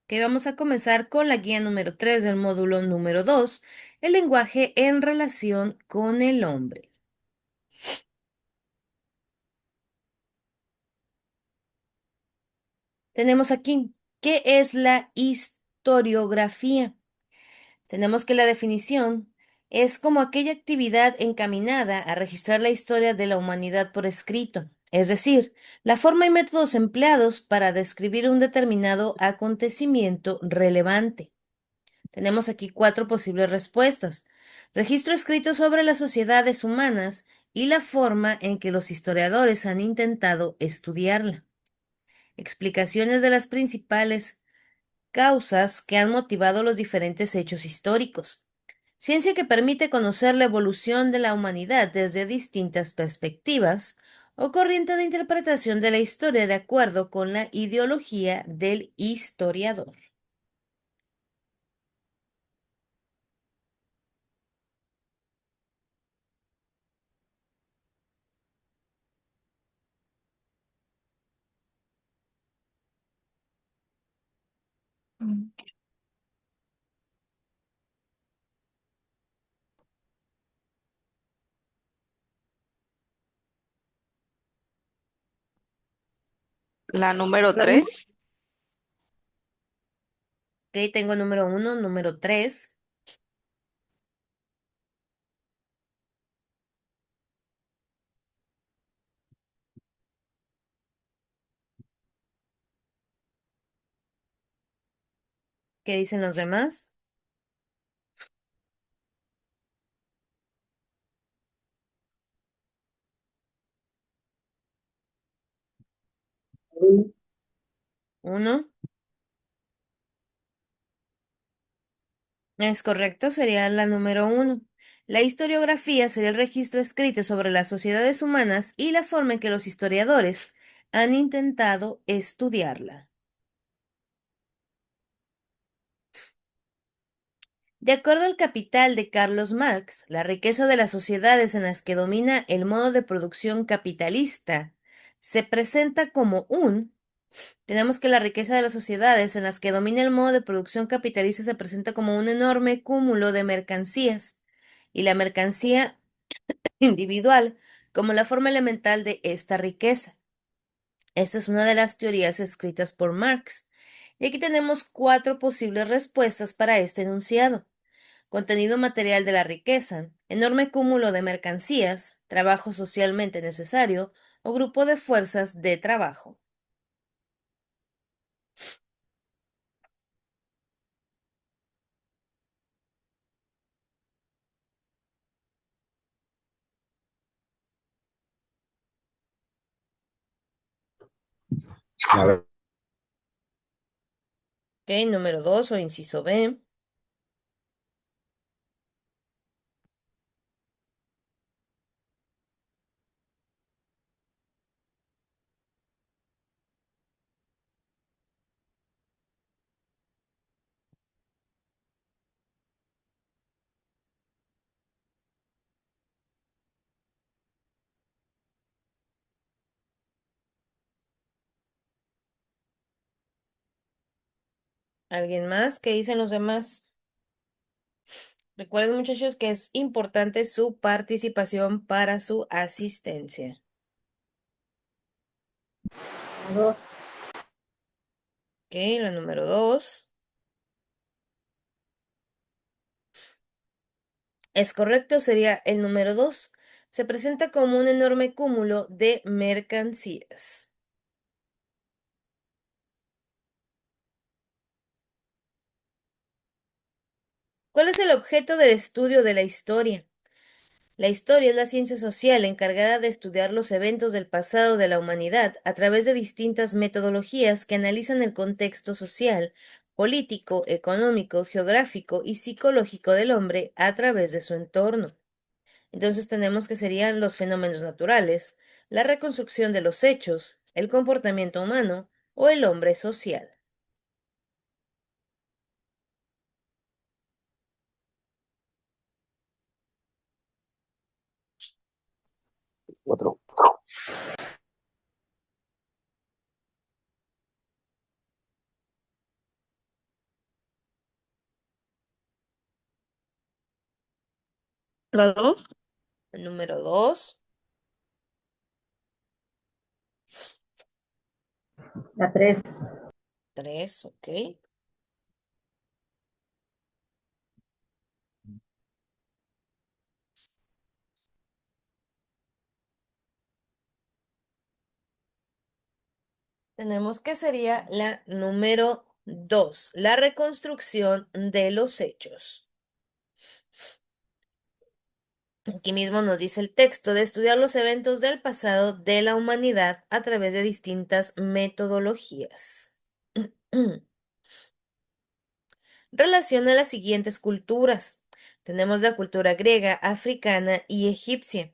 Que vamos a comenzar con la guía número 3 del módulo número 2, el lenguaje en relación con el hombre. Tenemos aquí, ¿qué es la historiografía? Tenemos que la definición es como aquella actividad encaminada a registrar la historia de la humanidad por escrito, es decir, la forma y métodos empleados para describir un determinado acontecimiento relevante. Tenemos aquí cuatro posibles respuestas. Registro escrito sobre las sociedades humanas y la forma en que los historiadores han intentado estudiarla. Explicaciones de las principales causas que han motivado los diferentes hechos históricos. Ciencia que permite conocer la evolución de la humanidad desde distintas perspectivas, o corriente de interpretación de la historia de acuerdo con la ideología del historiador. La número La uno. 3. Ok, tengo número 1, número 3. ¿Qué dicen los demás? Uno. Es correcto, sería la número 1. La historiografía sería el registro escrito sobre las sociedades humanas y la forma en que los historiadores han intentado estudiarla. De acuerdo al Capital de Carlos Marx, la riqueza de las sociedades en las que domina el modo de producción capitalista se presenta como tenemos que la riqueza de las sociedades en las que domina el modo de producción capitalista se presenta como un enorme cúmulo de mercancías, y la mercancía individual como la forma elemental de esta riqueza. Esta es una de las teorías escritas por Marx. Y aquí tenemos cuatro posibles respuestas para este enunciado. Contenido material de la riqueza, enorme cúmulo de mercancías, trabajo socialmente necesario o grupo de fuerzas de trabajo. A ver, Ok, número 2 o inciso B. ¿Alguien más? ¿Qué dicen los demás? Recuerden, muchachos, que es importante su participación para su asistencia. dos. Ok, la número 2. Es correcto, sería el número 2. Se presenta como un enorme cúmulo de mercancías. ¿Cuál es el objeto del estudio de la historia? La historia es la ciencia social encargada de estudiar los eventos del pasado de la humanidad a través de distintas metodologías que analizan el contexto social, político, económico, geográfico y psicológico del hombre a través de su entorno. Entonces tenemos que serían los fenómenos naturales, la reconstrucción de los hechos, el comportamiento humano o el hombre social. Otro. La 2. El número 2. La 3. 3, ok. Tenemos que sería la número 2, la reconstrucción de los hechos. Aquí mismo nos dice el texto de estudiar los eventos del pasado de la humanidad a través de distintas metodologías. Relaciona las siguientes culturas. Tenemos la cultura griega, africana y egipcia.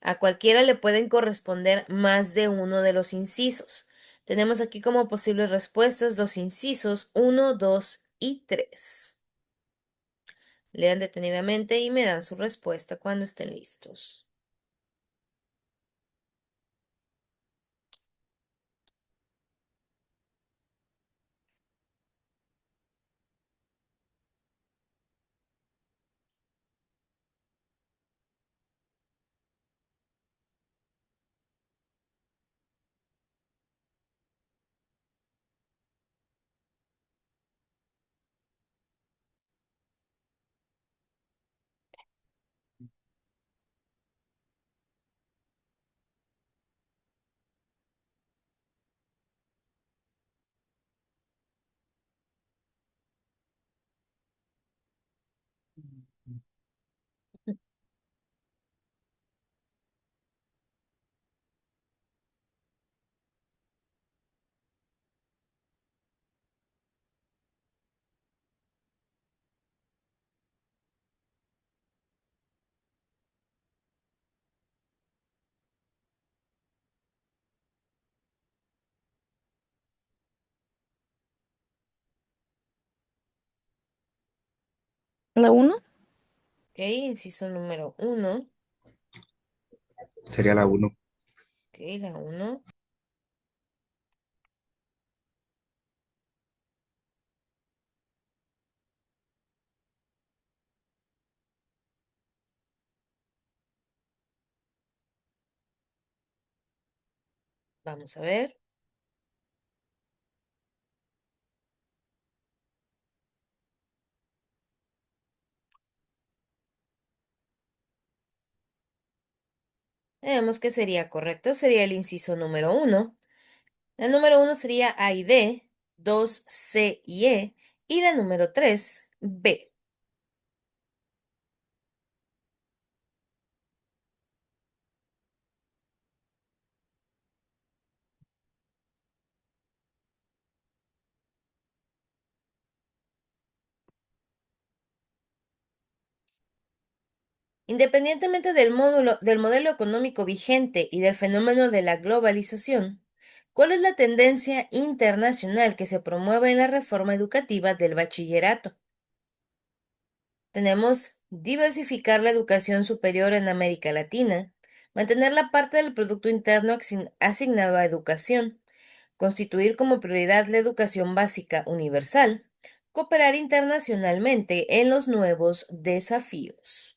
A cualquiera le pueden corresponder más de uno de los incisos. Tenemos aquí como posibles respuestas los incisos 1, 2 y 3. Lean detenidamente y me dan su respuesta cuando estén listos. La 1. Ok, inciso número 1. Sería la 1. Ok, la 1. Vamos a ver. Tenemos que sería correcto, sería el inciso número 1. La número 1 sería A y D, 2 C y E, y la número 3 B. Independientemente del modelo económico vigente y del fenómeno de la globalización, ¿cuál es la tendencia internacional que se promueve en la reforma educativa del bachillerato? Tenemos diversificar la educación superior en América Latina, mantener la parte del Producto Interno asignado a educación, constituir como prioridad la educación básica universal, cooperar internacionalmente en los nuevos desafíos.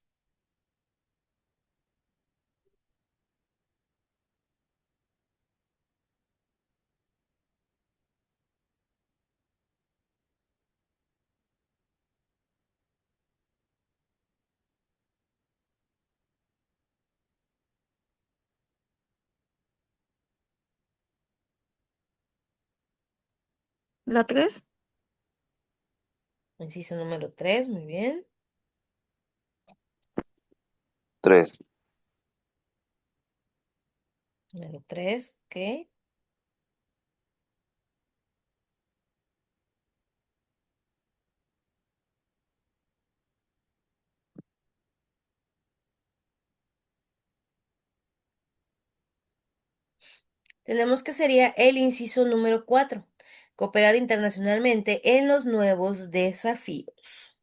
La 3. Inciso número 3, muy bien. 3. Número 3, ok. Tenemos que sería el inciso número 4, cooperar internacionalmente en los nuevos desafíos.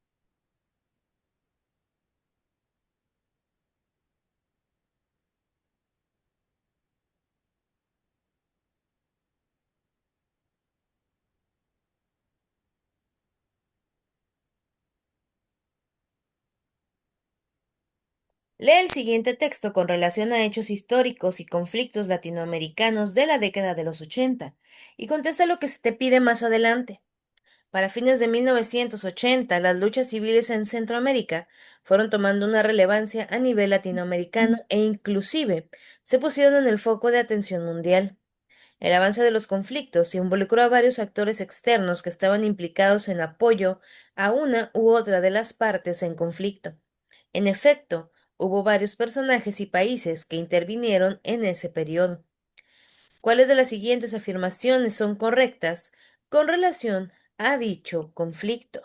Lee el siguiente texto con relación a hechos históricos y conflictos latinoamericanos de la década de los 80 y contesta lo que se te pide más adelante. Para fines de 1980, las luchas civiles en Centroamérica fueron tomando una relevancia a nivel latinoamericano e inclusive se pusieron en el foco de atención mundial. El avance de los conflictos involucró a varios actores externos que estaban implicados en apoyo a una u otra de las partes en conflicto. En efecto, hubo varios personajes y países que intervinieron en ese periodo. ¿Cuáles de las siguientes afirmaciones son correctas con relación a dicho conflicto?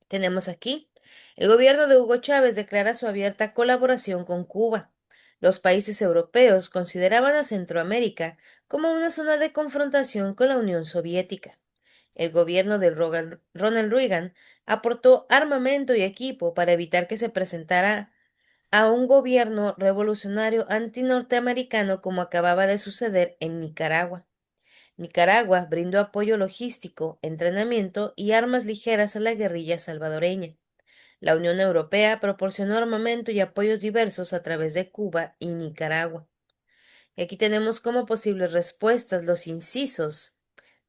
Tenemos aquí, el gobierno de Hugo Chávez declara su abierta colaboración con Cuba. Los países europeos consideraban a Centroamérica como una zona de confrontación con la Unión Soviética. El gobierno de Ronald Reagan aportó armamento y equipo para evitar que se presentara a un gobierno revolucionario antinorteamericano como acababa de suceder en Nicaragua. Nicaragua brindó apoyo logístico, entrenamiento y armas ligeras a la guerrilla salvadoreña. La Unión Europea proporcionó armamento y apoyos diversos a través de Cuba y Nicaragua. Y aquí tenemos como posibles respuestas los incisos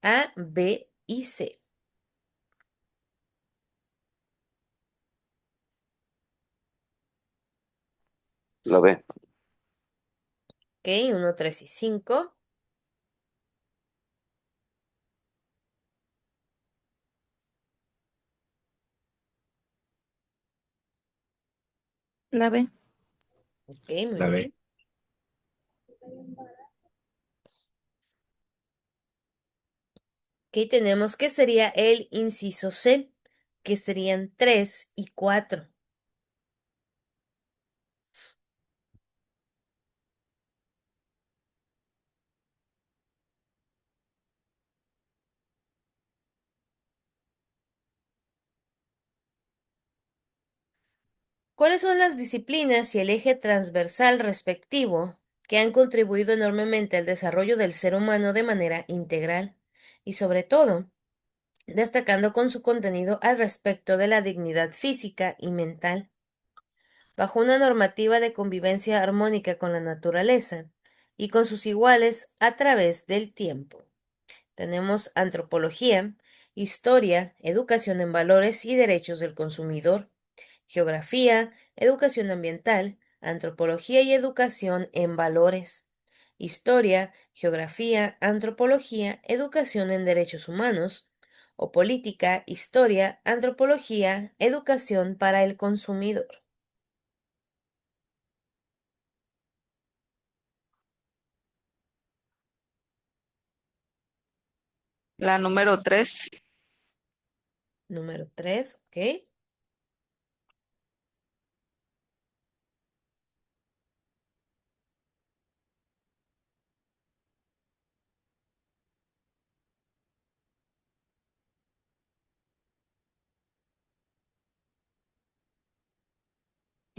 A, B y C. La B. Ok, 1, 3 y 5. La B. Ok, muy La B. bien. Ok, tenemos que sería el inciso C, que serían 3 y 4. ¿Cuáles son las disciplinas y el eje transversal respectivo que han contribuido enormemente al desarrollo del ser humano de manera integral? Y sobre todo, destacando con su contenido al respecto de la dignidad física y mental, bajo una normativa de convivencia armónica con la naturaleza y con sus iguales a través del tiempo. Tenemos antropología, historia, educación en valores y derechos del consumidor, geografía, educación ambiental, antropología y educación en valores, historia, geografía, antropología, educación en derechos humanos, o política, historia, antropología, educación para el consumidor. La número 3. Número 3, ¿ok?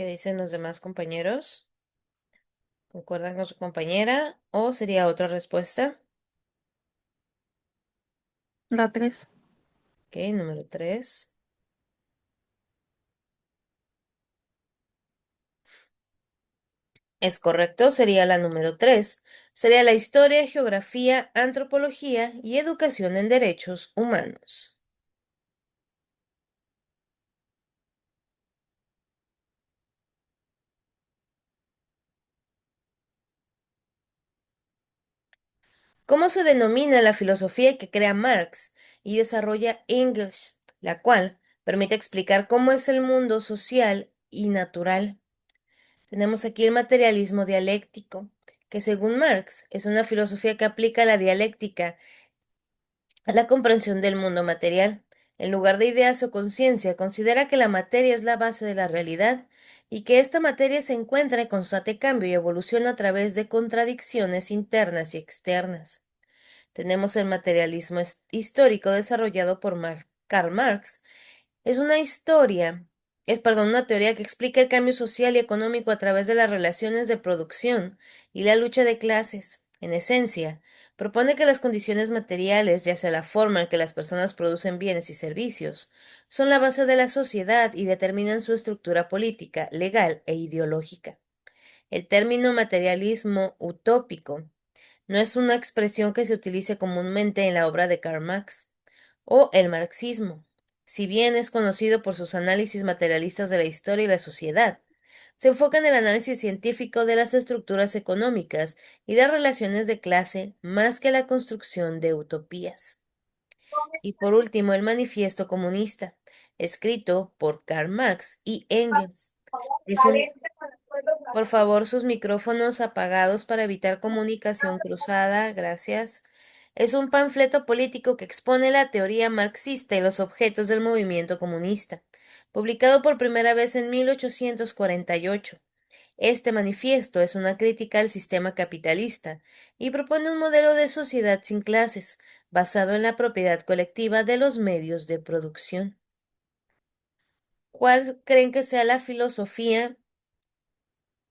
¿Qué dicen los demás compañeros? ¿Concuerdan con su compañera o sería otra respuesta? La 3. Ok, número 3. Es correcto, sería la número 3. Sería la historia, geografía, antropología y educación en derechos humanos. ¿Cómo se denomina la filosofía que crea Marx y desarrolla Engels, la cual permite explicar cómo es el mundo social y natural? Tenemos aquí el materialismo dialéctico, que según Marx es una filosofía que aplica la dialéctica a la comprensión del mundo material. En lugar de ideas o conciencia, considera que la materia es la base de la realidad y que esta materia se encuentra en constante cambio y evoluciona a través de contradicciones internas y externas. Tenemos el materialismo histórico desarrollado por Karl Marx. Es una historia, una teoría que explica el cambio social y económico a través de las relaciones de producción y la lucha de clases. En esencia, propone que las condiciones materiales, ya sea la forma en que las personas producen bienes y servicios, son la base de la sociedad y determinan su estructura política, legal e ideológica. El término materialismo utópico no es una expresión que se utilice comúnmente en la obra de Karl Marx o el marxismo, si bien es conocido por sus análisis materialistas de la historia y la sociedad. Se enfoca en el análisis científico de las estructuras económicas y de relaciones de clase más que la construcción de utopías. Y por último, el Manifiesto Comunista, escrito por Karl Marx y Engels. Es un Por favor, sus micrófonos apagados para evitar comunicación cruzada. Gracias. Es un panfleto político que expone la teoría marxista y los objetos del movimiento comunista, publicado por primera vez en 1848. Este manifiesto es una crítica al sistema capitalista y propone un modelo de sociedad sin clases, basado en la propiedad colectiva de los medios de producción. ¿Cuál creen que sea la filosofía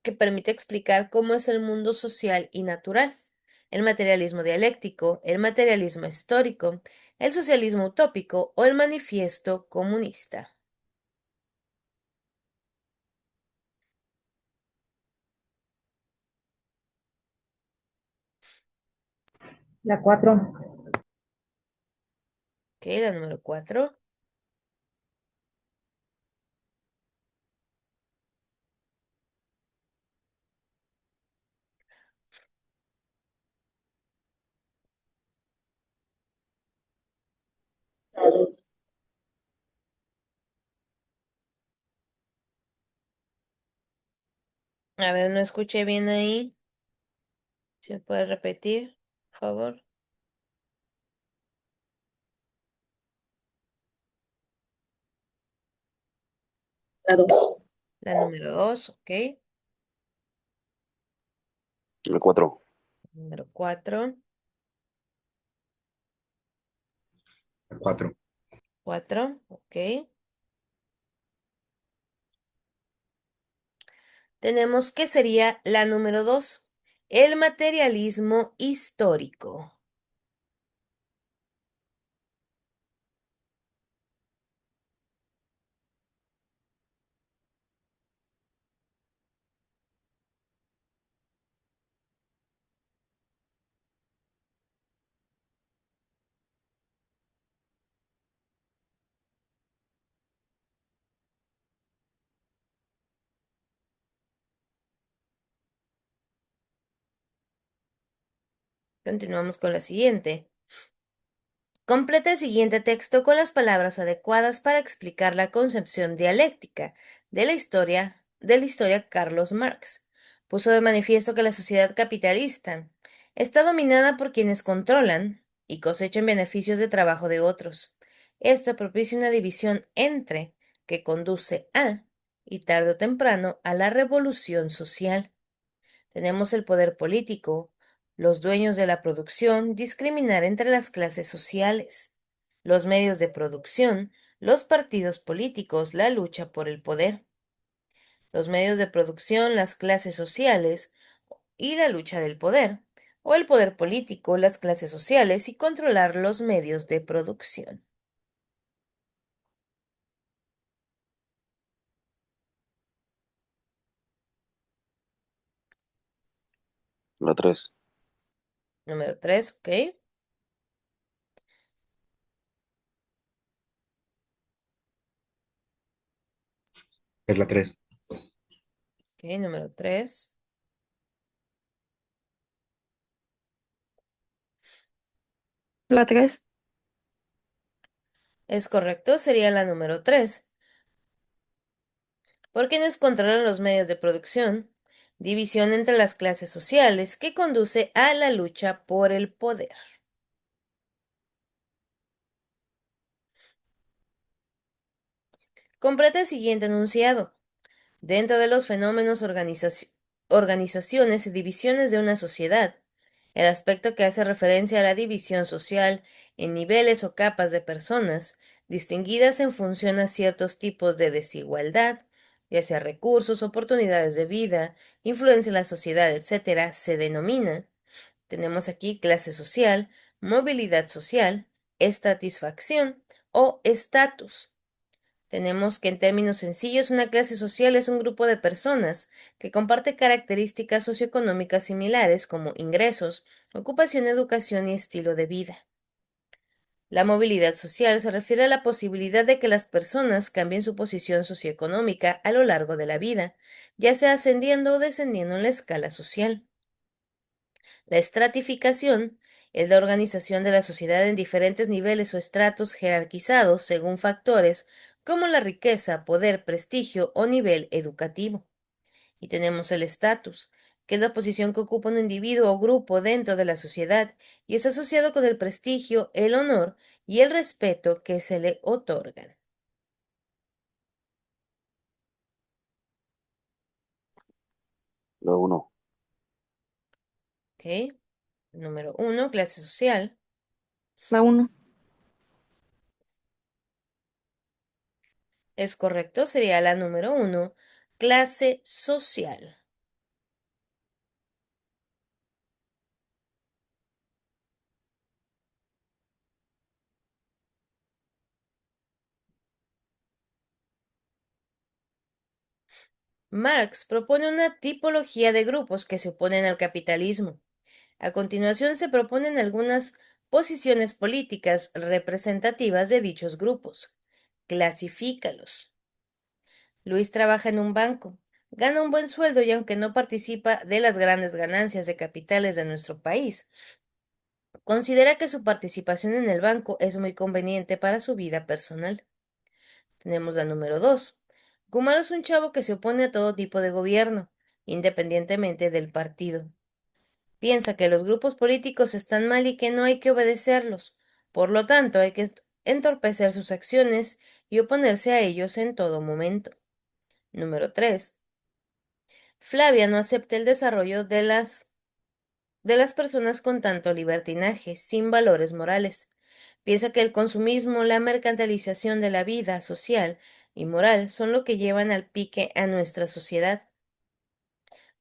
que permite explicar cómo es el mundo social y natural? ¿El materialismo dialéctico, el materialismo histórico, el socialismo utópico o el manifiesto comunista? La 4. Ok, la número 4. A ver, no escuché bien ahí. ¿Se me puede repetir, por favor? La 2. La número 2, ok. La 4. Número 4. La 4. 4, ok. Tenemos que sería la número 2, el materialismo histórico. Continuamos con la siguiente. Completa el siguiente texto con las palabras adecuadas para explicar la concepción dialéctica de la historia Carlos Marx. Puso de manifiesto que la sociedad capitalista está dominada por quienes controlan y cosechan beneficios de trabajo de otros. Esto propicia una división entre que conduce a, y tarde o temprano, a la revolución social. Tenemos el poder político, los dueños de la producción, discriminar entre las clases sociales, los medios de producción, los partidos políticos, la lucha por el poder, los medios de producción, las clases sociales y la lucha del poder, o el poder político, las clases sociales y controlar los medios de producción. La 3. Número 3, ok. Es la 3. Ok, número 3. La 3. Es correcto, sería la número 3. Por quienes controlan los medios de producción, división entre las clases sociales que conduce a la lucha por el poder. Completa el siguiente enunciado. Dentro de los fenómenos, organizaciones y divisiones de una sociedad, el aspecto que hace referencia a la división social en niveles o capas de personas, distinguidas en función a ciertos tipos de desigualdad, ya sea recursos, oportunidades de vida, influencia en la sociedad, etc., se denomina Tenemos aquí clase social, movilidad social, estratisfacción o estatus. Tenemos que en términos sencillos una clase social es un grupo de personas que comparte características socioeconómicas similares como ingresos, ocupación, educación y estilo de vida. La movilidad social se refiere a la posibilidad de que las personas cambien su posición socioeconómica a lo largo de la vida, ya sea ascendiendo o descendiendo en la escala social. La estratificación es la organización de la sociedad en diferentes niveles o estratos jerarquizados según factores como la riqueza, poder, prestigio o nivel educativo. Y tenemos el estatus, que es la posición que ocupa un individuo o grupo dentro de la sociedad y es asociado con el prestigio, el honor y el respeto que se le otorgan. La 1. ¿Ok? Número 1, clase social. La 1. Es correcto, sería la número 1, clase social. Marx propone una tipología de grupos que se oponen al capitalismo. A continuación se proponen algunas posiciones políticas representativas de dichos grupos. Clasifícalos. Luis trabaja en un banco, gana un buen sueldo y aunque no participa de las grandes ganancias de capitales de nuestro país, considera que su participación en el banco es muy conveniente para su vida personal. Tenemos la número 2. Gumaro es un chavo que se opone a todo tipo de gobierno, independientemente del partido. Piensa que los grupos políticos están mal y que no hay que obedecerlos. Por lo tanto, hay que entorpecer sus acciones y oponerse a ellos en todo momento. Número 3. Flavia no acepta el desarrollo de las personas con tanto libertinaje, sin valores morales. Piensa que el consumismo, la mercantilización de la vida social y moral son lo que llevan al pique a nuestra sociedad.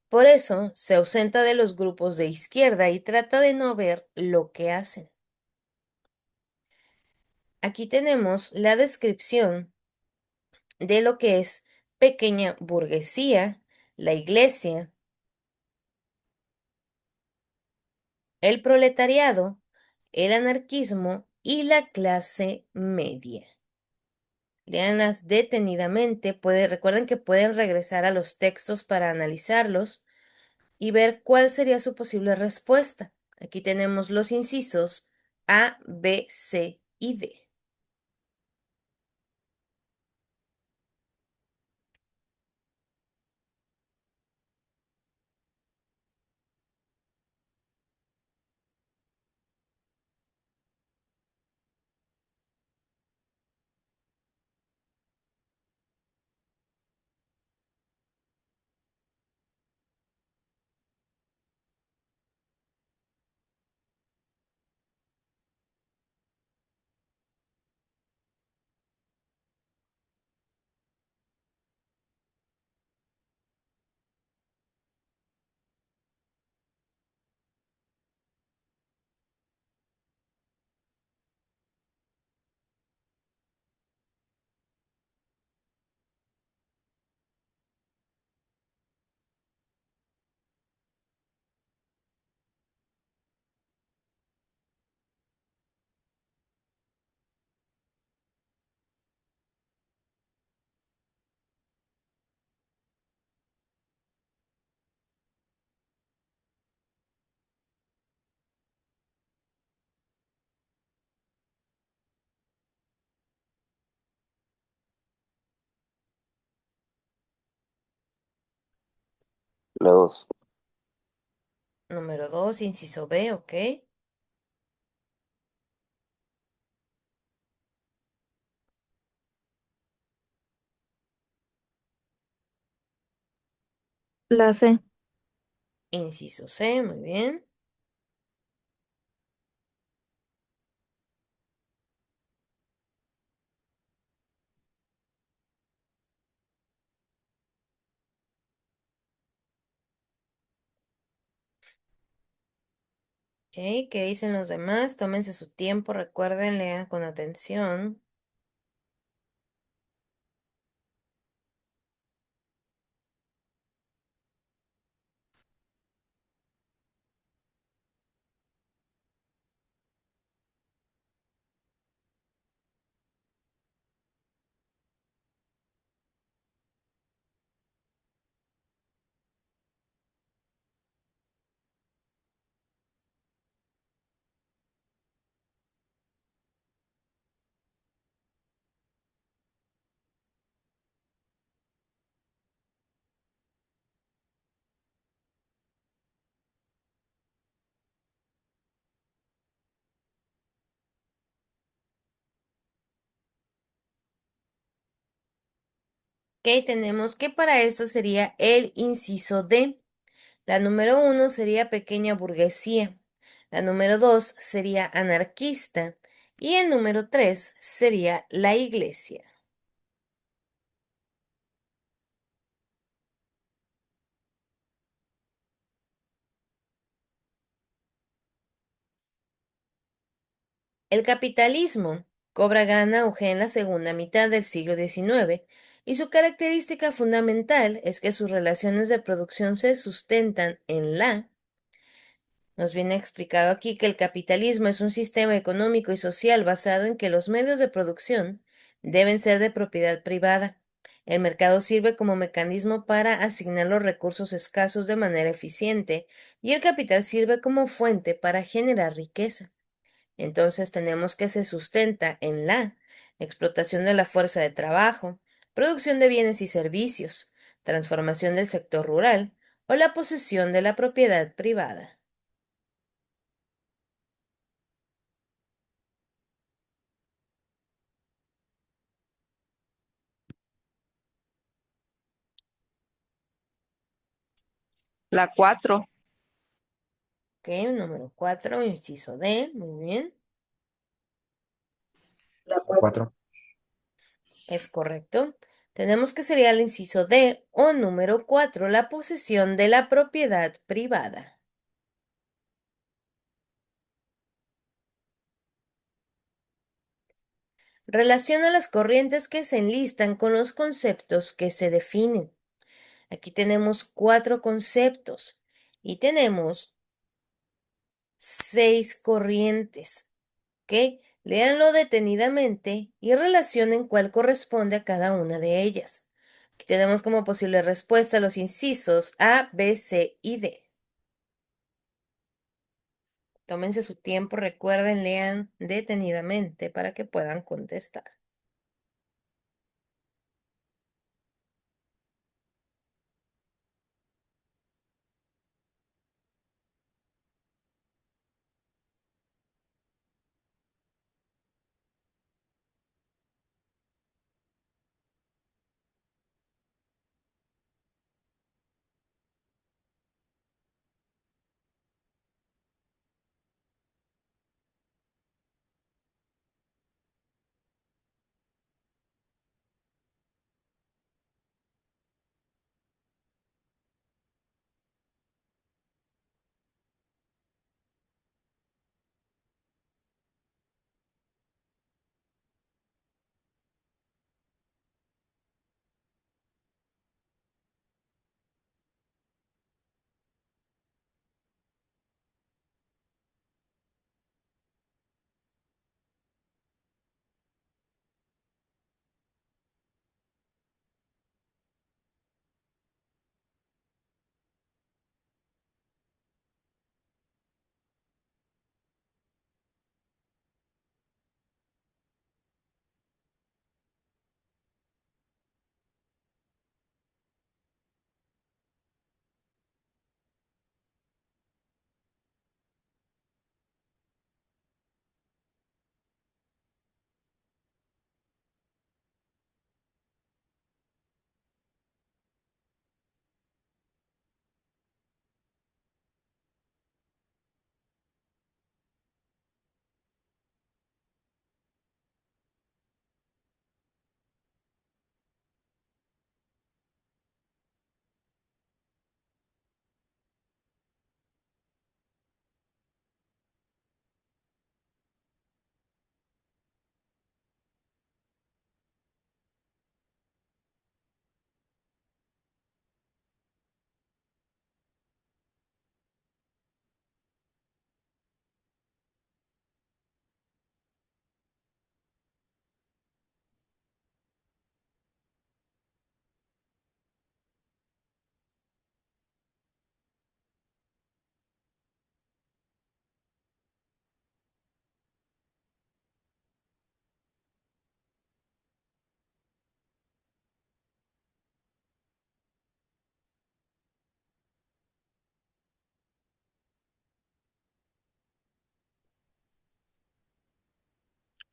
Por eso se ausenta de los grupos de izquierda y trata de no ver lo que hacen. Aquí tenemos la descripción de lo que es pequeña burguesía, la iglesia, el proletariado, el anarquismo y la clase media. Léanlas detenidamente, recuerden que pueden regresar a los textos para analizarlos y ver cuál sería su posible respuesta. Aquí tenemos los incisos A, B, C y D. La 2. Número 2, inciso B, ¿ok? La C. Inciso C, muy bien. ¿Qué dicen los demás? Tómense su tiempo, recuerden, lean con atención. Tenemos que para esto sería el inciso D. La número 1 sería pequeña burguesía. La número 2 sería anarquista. Y el número 3 sería la iglesia. El capitalismo cobra gran auge en la segunda mitad del siglo XIX y su característica fundamental es que sus relaciones de producción se sustentan en Nos viene explicado aquí que el capitalismo es un sistema económico y social basado en que los medios de producción deben ser de propiedad privada. El mercado sirve como mecanismo para asignar los recursos escasos de manera eficiente y el capital sirve como fuente para generar riqueza. Entonces tenemos que se sustenta en la explotación de la fuerza de trabajo, producción de bienes y servicios, transformación del sector rural o la posesión de la propiedad privada. La 4. Número 4, inciso D, muy bien, La 4. es correcto. Tenemos que sería el inciso D o número 4, la posesión de la propiedad privada. Relaciona las corrientes que se enlistan con los conceptos que se definen. Aquí tenemos 4 conceptos y tenemos 6 corrientes. ¿Ok? Léanlo detenidamente y relacionen cuál corresponde a cada una de ellas. Aquí tenemos como posible respuesta los incisos A, B, C y D. Tómense su tiempo, recuerden, lean detenidamente para que puedan contestar.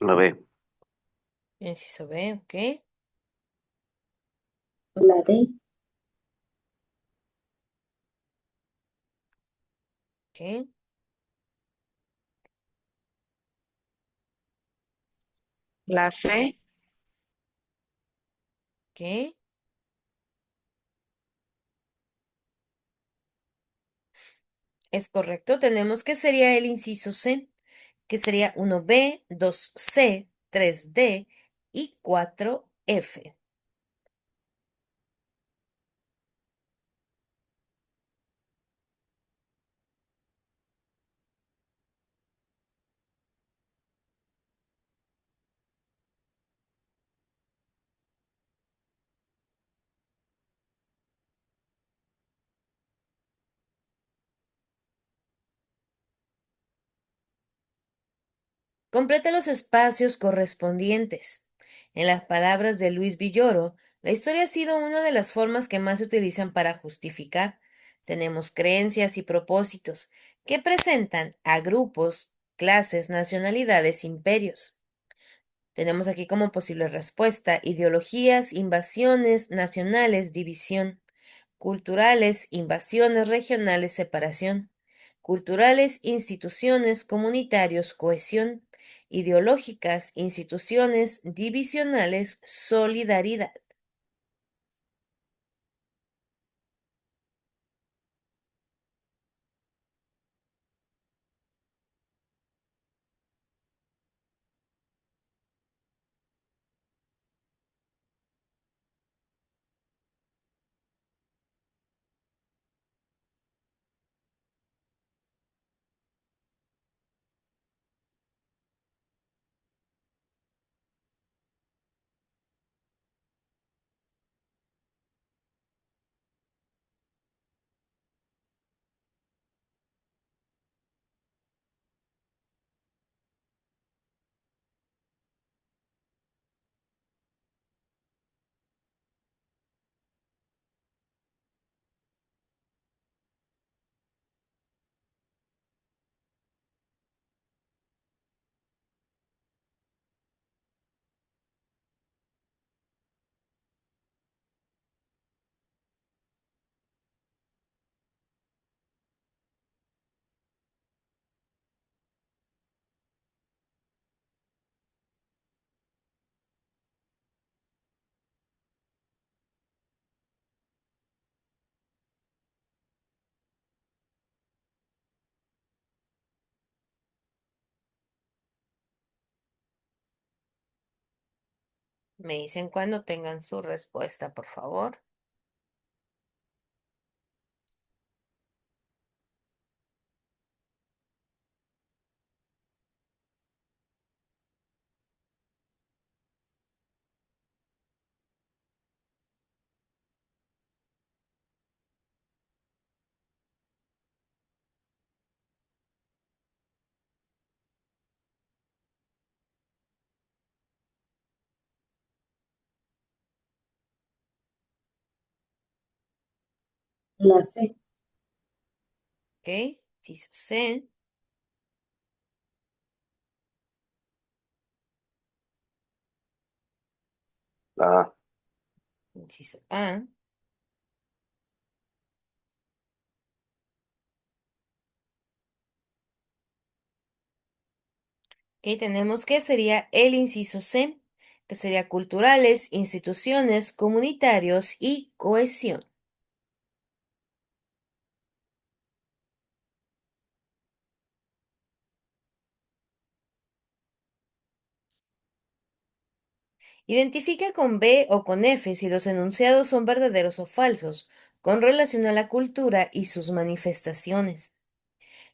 La B. Inciso B, ok. La D. Ok, La C. ok. Es correcto. Tenemos que sería el inciso C, que sería 1B, 2C, 3D y 4F. Complete los espacios correspondientes. En las palabras de Luis Villoro, la historia ha sido una de las formas que más se utilizan para justificar. Tenemos creencias y propósitos que presentan a grupos, clases, nacionalidades, imperios. Tenemos aquí como posible respuesta ideologías, invasiones nacionales, división; culturales, invasiones regionales, separación; culturales, instituciones, comunitarios, cohesión; ideológicas, instituciones, divisionales, solidaridad. Me dicen cuando tengan su respuesta, por favor. La C. ¿Ok? Inciso C, La A. inciso A. Ok, tenemos que sería el inciso C, que sería culturales, instituciones, comunitarios y cohesión. Identifica con B o con F si los enunciados son verdaderos o falsos, con relación a la cultura y sus manifestaciones.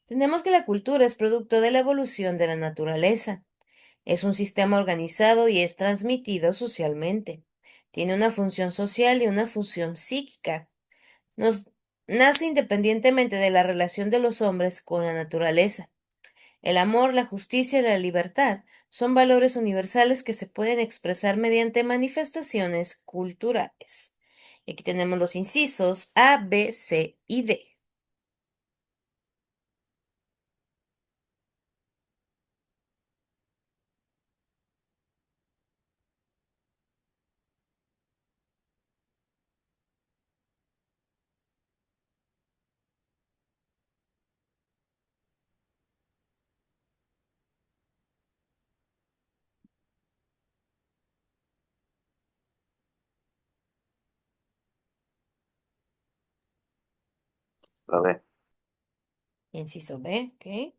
Tenemos que la cultura es producto de la evolución de la naturaleza. Es un sistema organizado y es transmitido socialmente. Tiene una función social y una función psíquica. Nos nace independientemente de la relación de los hombres con la naturaleza. El amor, la justicia y la libertad son valores universales que se pueden expresar mediante manifestaciones culturales. Y aquí tenemos los incisos A, B, C y D. La B. Inciso B, ok.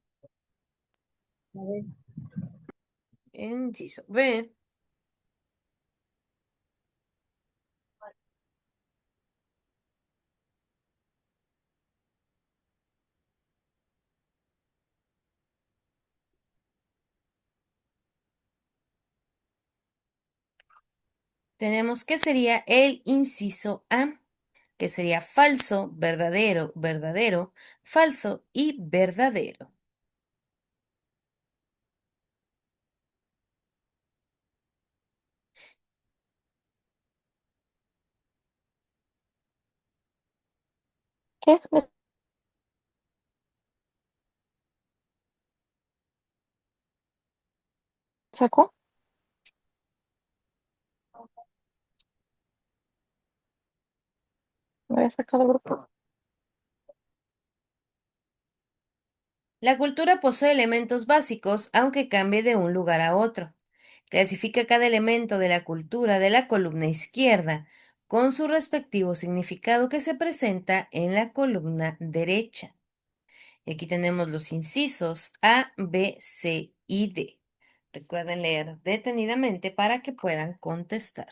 Inciso B. Tenemos que sería el inciso A, que sería falso, verdadero, verdadero, falso y verdadero. ¿Qué? ¿Me sacó? Me había sacado el grupo. La cultura posee elementos básicos, aunque cambie de un lugar a otro. Clasifica cada elemento de la cultura de la columna izquierda con su respectivo significado que se presenta en la columna derecha. Y aquí tenemos los incisos A, B, C y D. Recuerden leer detenidamente para que puedan contestar.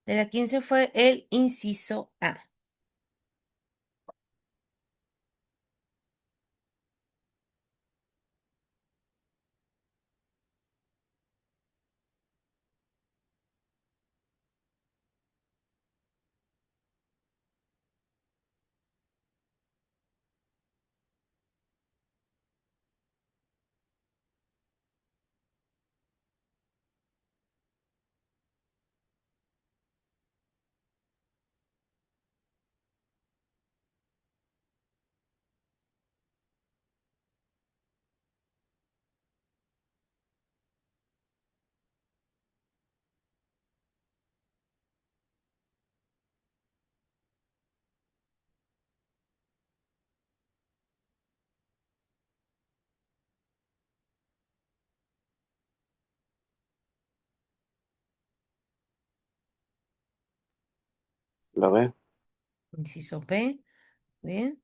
De la 15 fue el inciso A. La B. Inciso B. Bien.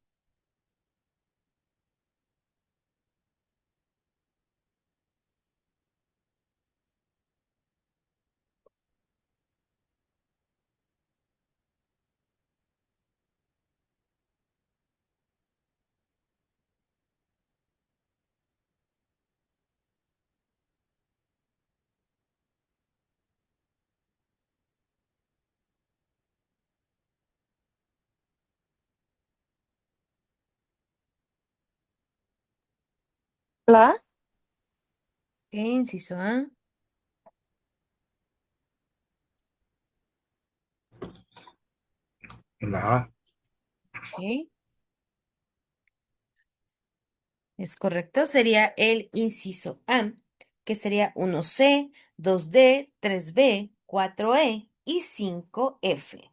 ¿La A? Ok, inciso A. La A. Ok. Es correcto, sería el inciso A, que sería 1C, 2D, 3B, 4E y 5F.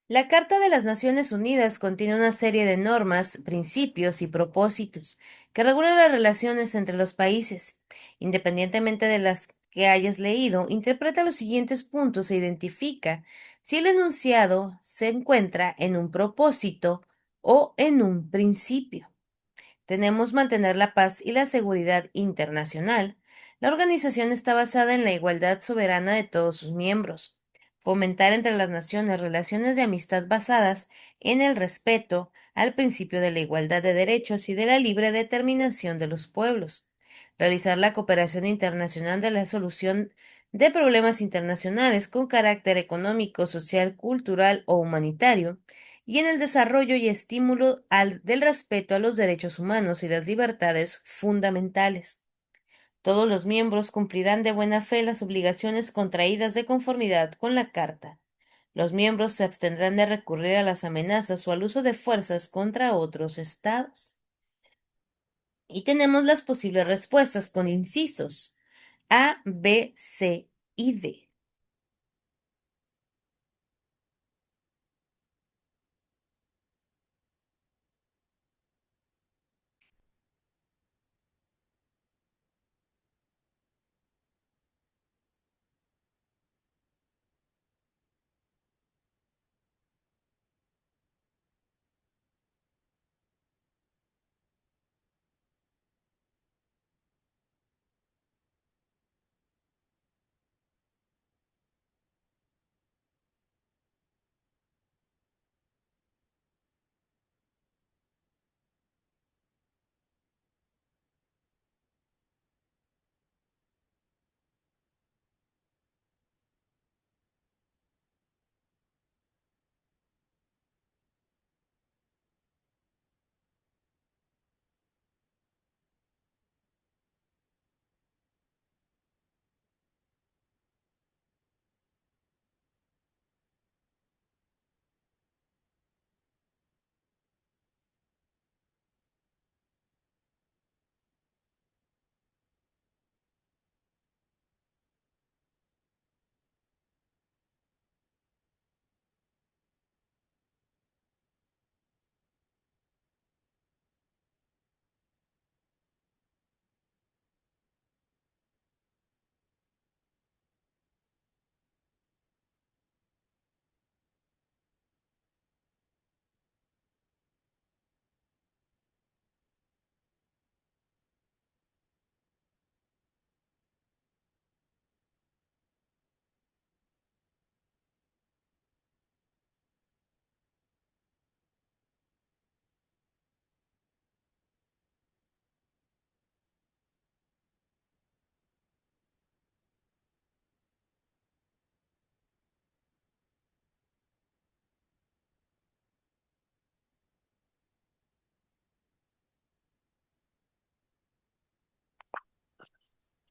La Carta de las Naciones Unidas contiene una serie de normas, principios y propósitos que regulan las relaciones entre los países. Independientemente de las que hayas leído, interpreta los siguientes puntos e identifica si el enunciado se encuentra en un propósito o en un principio. Tenemos mantener la paz y la seguridad internacional. La organización está basada en la igualdad soberana de todos sus miembros. fomentar entre las naciones relaciones de amistad basadas en el respeto al principio de la igualdad de derechos y de la libre determinación de los pueblos, realizar la cooperación internacional de la solución de problemas internacionales con carácter económico, social, cultural o humanitario, y en el desarrollo y estímulo del respeto a los derechos humanos y las libertades fundamentales. Todos los miembros cumplirán de buena fe las obligaciones contraídas de conformidad con la Carta. Los miembros se abstendrán de recurrir a las amenazas o al uso de fuerzas contra otros estados. Y tenemos las posibles respuestas con incisos A, B, C y D.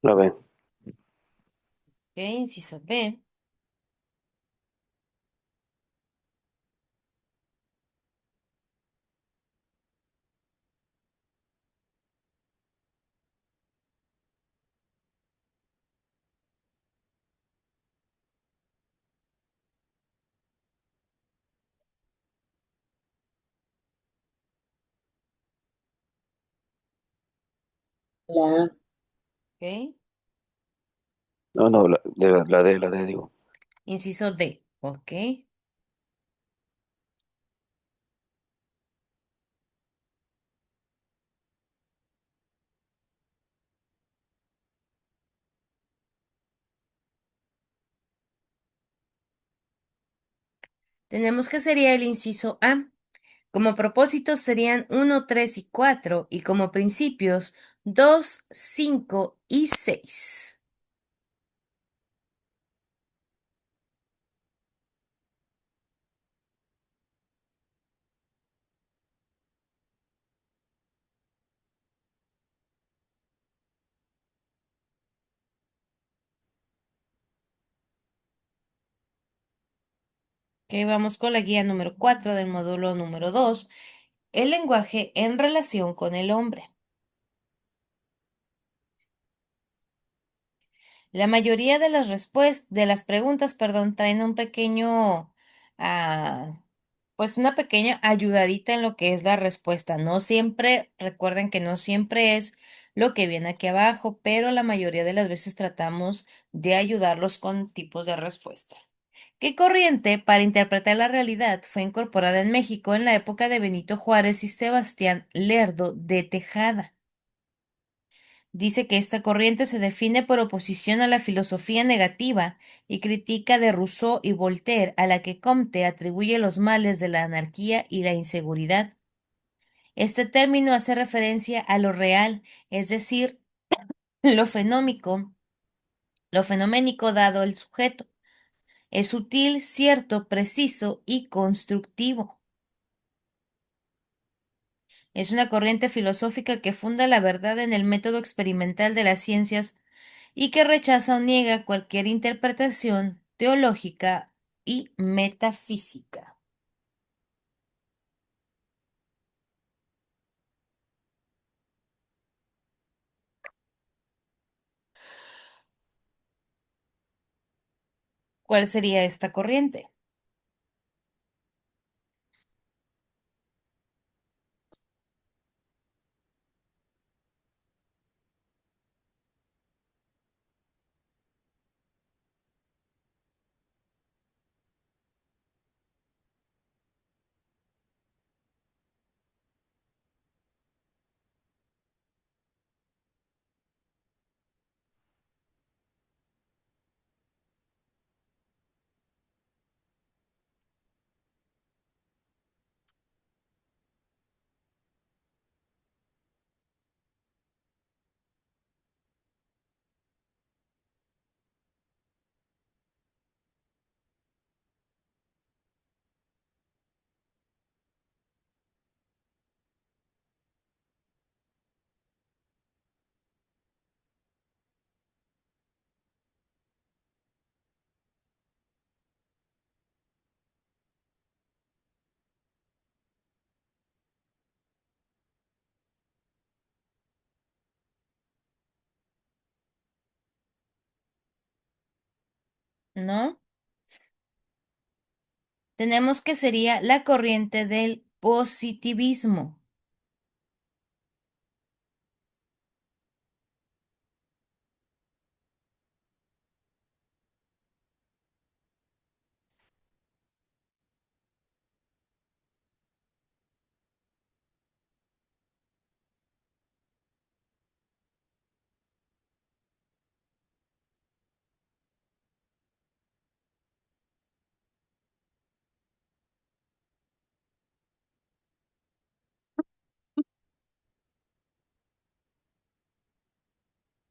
La B. Ok, inciso B. La A. Ok, No, no, la D, digo. inciso D. Ok. Tenemos que sería el inciso A. Como propósitos serían 1, 3 y 4 y como principios 2, 5 y 6. Ok, vamos con la guía número 4 del módulo número 2, el lenguaje en relación con el hombre. La mayoría de las preguntas, perdón, traen un pequeño, ah, pues una pequeña ayudadita en lo que es la respuesta. No siempre, recuerden que no siempre es lo que viene aquí abajo, pero la mayoría de las veces tratamos de ayudarlos con tipos de respuesta. ¿Qué corriente para interpretar la realidad fue incorporada en México en la época de Benito Juárez y Sebastián Lerdo de Tejada? Dice que esta corriente se define por oposición a la filosofía negativa y crítica de Rousseau y Voltaire, a la que Comte atribuye los males de la anarquía y la inseguridad. Este término hace referencia a lo real, es decir, lo fenómico, lo fenoménico dado el sujeto. Es sutil, cierto, preciso y constructivo. Es una corriente filosófica que funda la verdad en el método experimental de las ciencias y que rechaza o niega cualquier interpretación teológica y metafísica. ¿Cuál sería esta corriente? ¿No? Tenemos que sería la corriente del positivismo.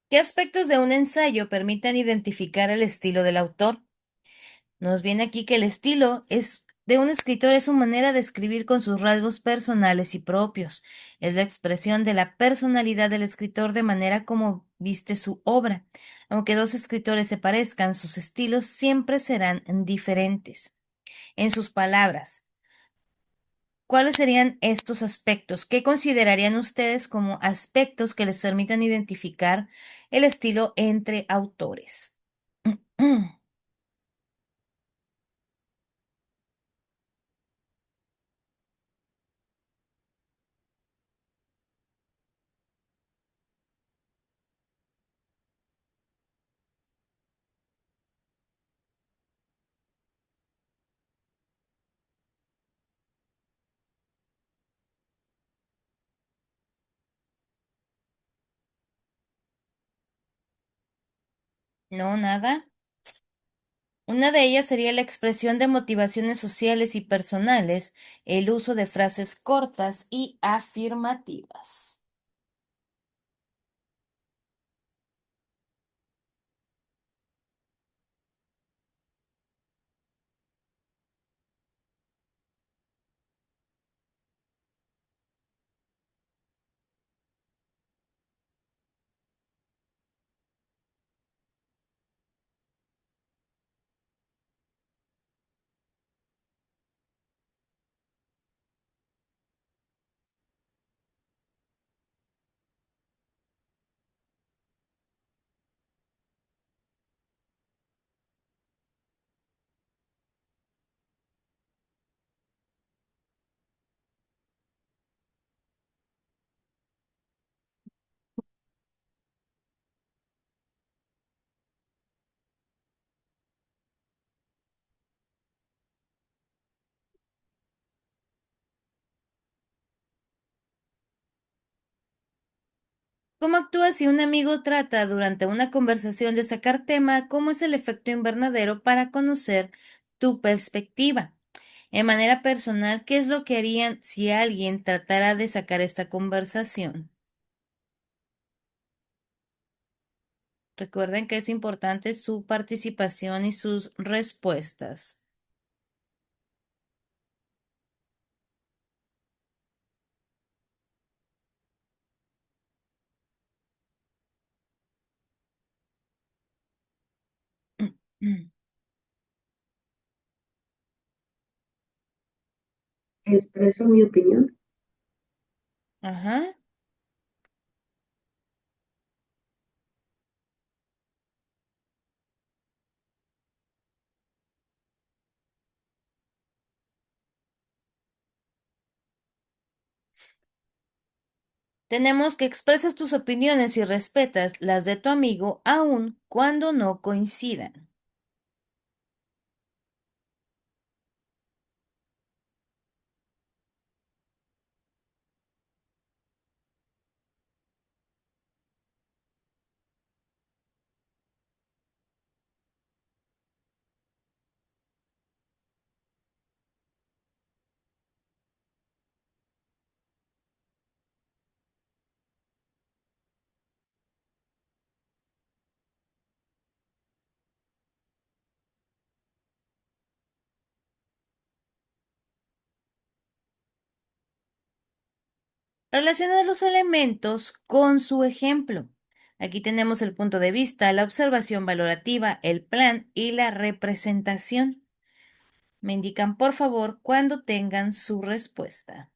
¿Qué aspectos de un ensayo permiten identificar el estilo del autor? Nos viene aquí que el estilo es de un escritor es su manera de escribir con sus rasgos personales y propios. Es la expresión de la personalidad del escritor de manera como viste su obra. Aunque dos escritores se parezcan, sus estilos siempre serán diferentes. En sus palabras, ¿cuáles serían estos aspectos? ¿Qué considerarían ustedes como aspectos que les permitan identificar el estilo entre autores? No, nada. Una de ellas sería la expresión de motivaciones sociales y personales, el uso de frases cortas y afirmativas. ¿Cómo actúas si un amigo trata durante una conversación de sacar tema? ¿Cómo es el efecto invernadero para conocer tu perspectiva? En manera personal, ¿qué es lo que harían si alguien tratara de sacar esta conversación? Recuerden que es importante su participación y sus respuestas. Expreso mi opinión. Ajá. Tenemos que expresas tus opiniones y respetas las de tu amigo aun cuando no coincidan. Relaciona los elementos con su ejemplo. Aquí tenemos el punto de vista, la observación valorativa, el plan y la representación. Me indican, por favor, cuando tengan su respuesta.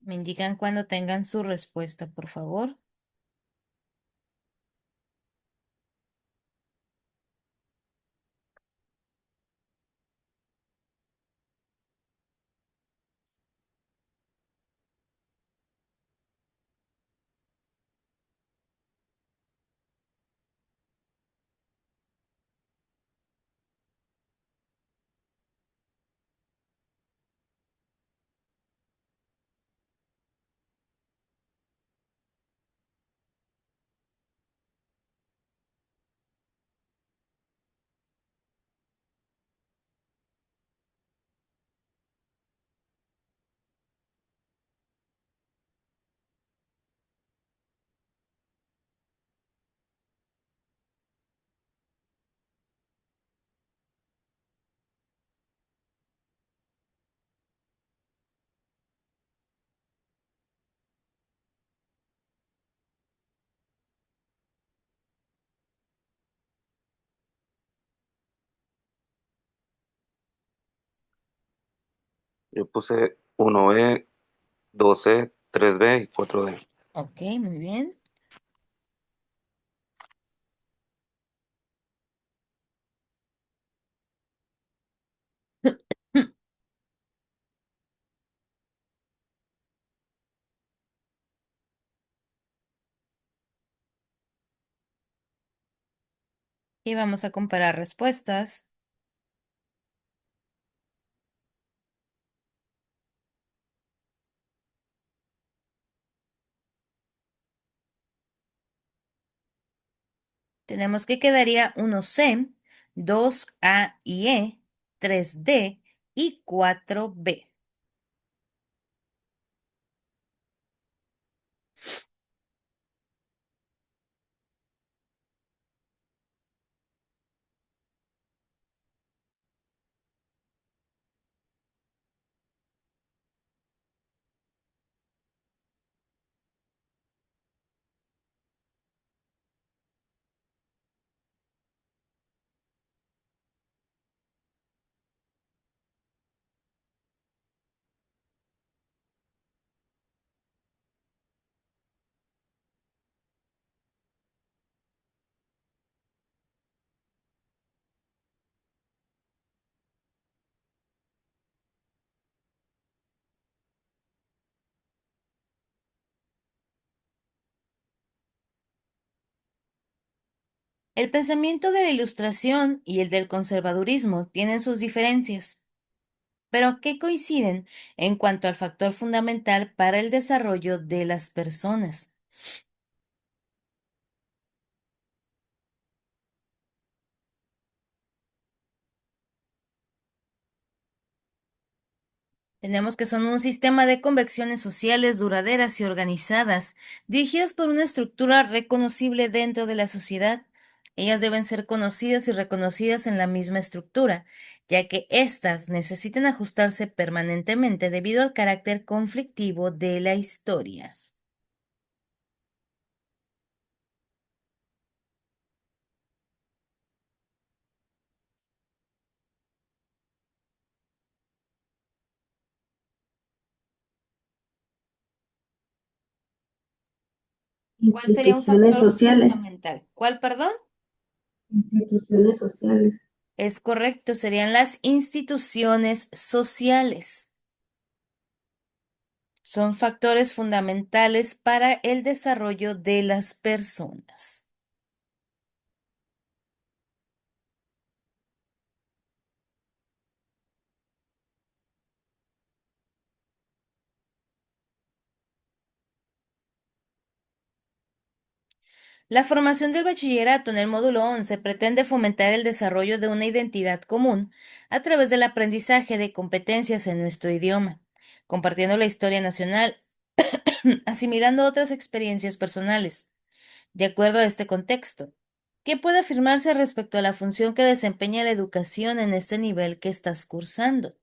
Me indican cuando tengan su respuesta, por favor. Yo puse 1B, 2C, 3B y 4D. Ok, muy bien. Y vamos a comparar respuestas. Tenemos que quedaría 1C, 2A y E, 3D y 4B. El pensamiento de la Ilustración y el del conservadurismo tienen sus diferencias, pero que coinciden en cuanto al factor fundamental para el desarrollo de las personas. Tenemos que son un sistema de convecciones sociales duraderas y organizadas, dirigidas por una estructura reconocible dentro de la sociedad. Ellas deben ser conocidas y reconocidas en la misma estructura, ya que éstas necesitan ajustarse permanentemente debido al carácter conflictivo de la historia. ¿Cuál sería un Instituciones factor sociales. fundamental? ¿Cuál, perdón? Instituciones sociales. Es correcto, serían las instituciones sociales. Son factores fundamentales para el desarrollo de las personas. La formación del bachillerato en el módulo 11 pretende fomentar el desarrollo de una identidad común a través del aprendizaje de competencias en nuestro idioma, compartiendo la historia nacional, asimilando otras experiencias personales. De acuerdo a este contexto, ¿qué puede afirmarse respecto a la función que desempeña la educación en este nivel que estás cursando?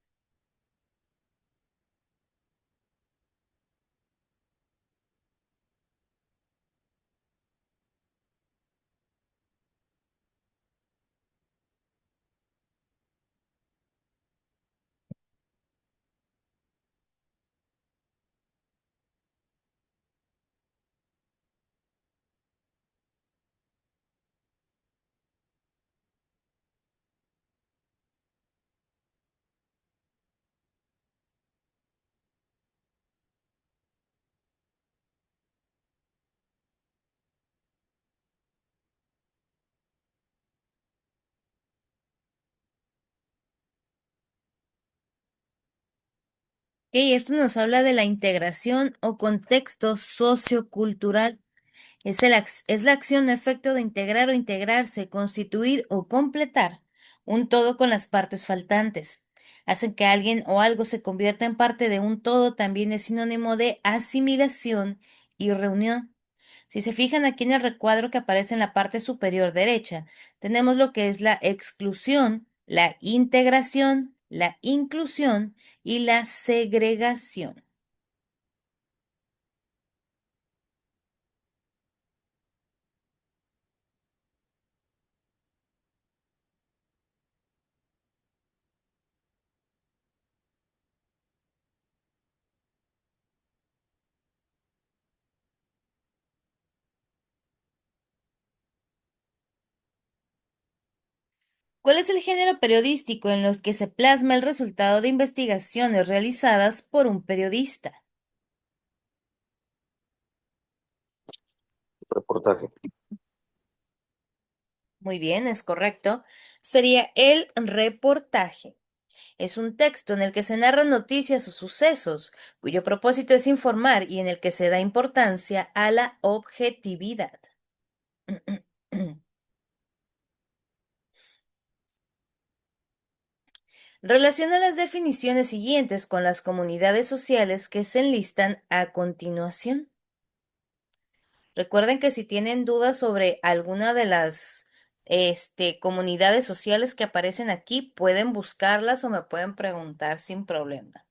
Y esto nos habla de la integración o contexto sociocultural. Es la acción o efecto de integrar o integrarse, constituir o completar un todo con las partes faltantes. Hacen que alguien o algo se convierta en parte de un todo también es sinónimo de asimilación y reunión. Si se fijan aquí en el recuadro que aparece en la parte superior derecha, tenemos lo que es la exclusión, la integración, la inclusión y la segregación. ¿Cuál es el género periodístico en los que se plasma el resultado de investigaciones realizadas por un periodista? Reportaje. Muy bien, es correcto. Sería el reportaje. Es un texto en el que se narran noticias o sucesos, cuyo propósito es informar y en el que se da importancia a la objetividad. Relaciona las definiciones siguientes con las comunidades sociales que se enlistan a continuación. Recuerden que si tienen dudas sobre alguna de las comunidades sociales que aparecen aquí, pueden buscarlas o me pueden preguntar sin problema.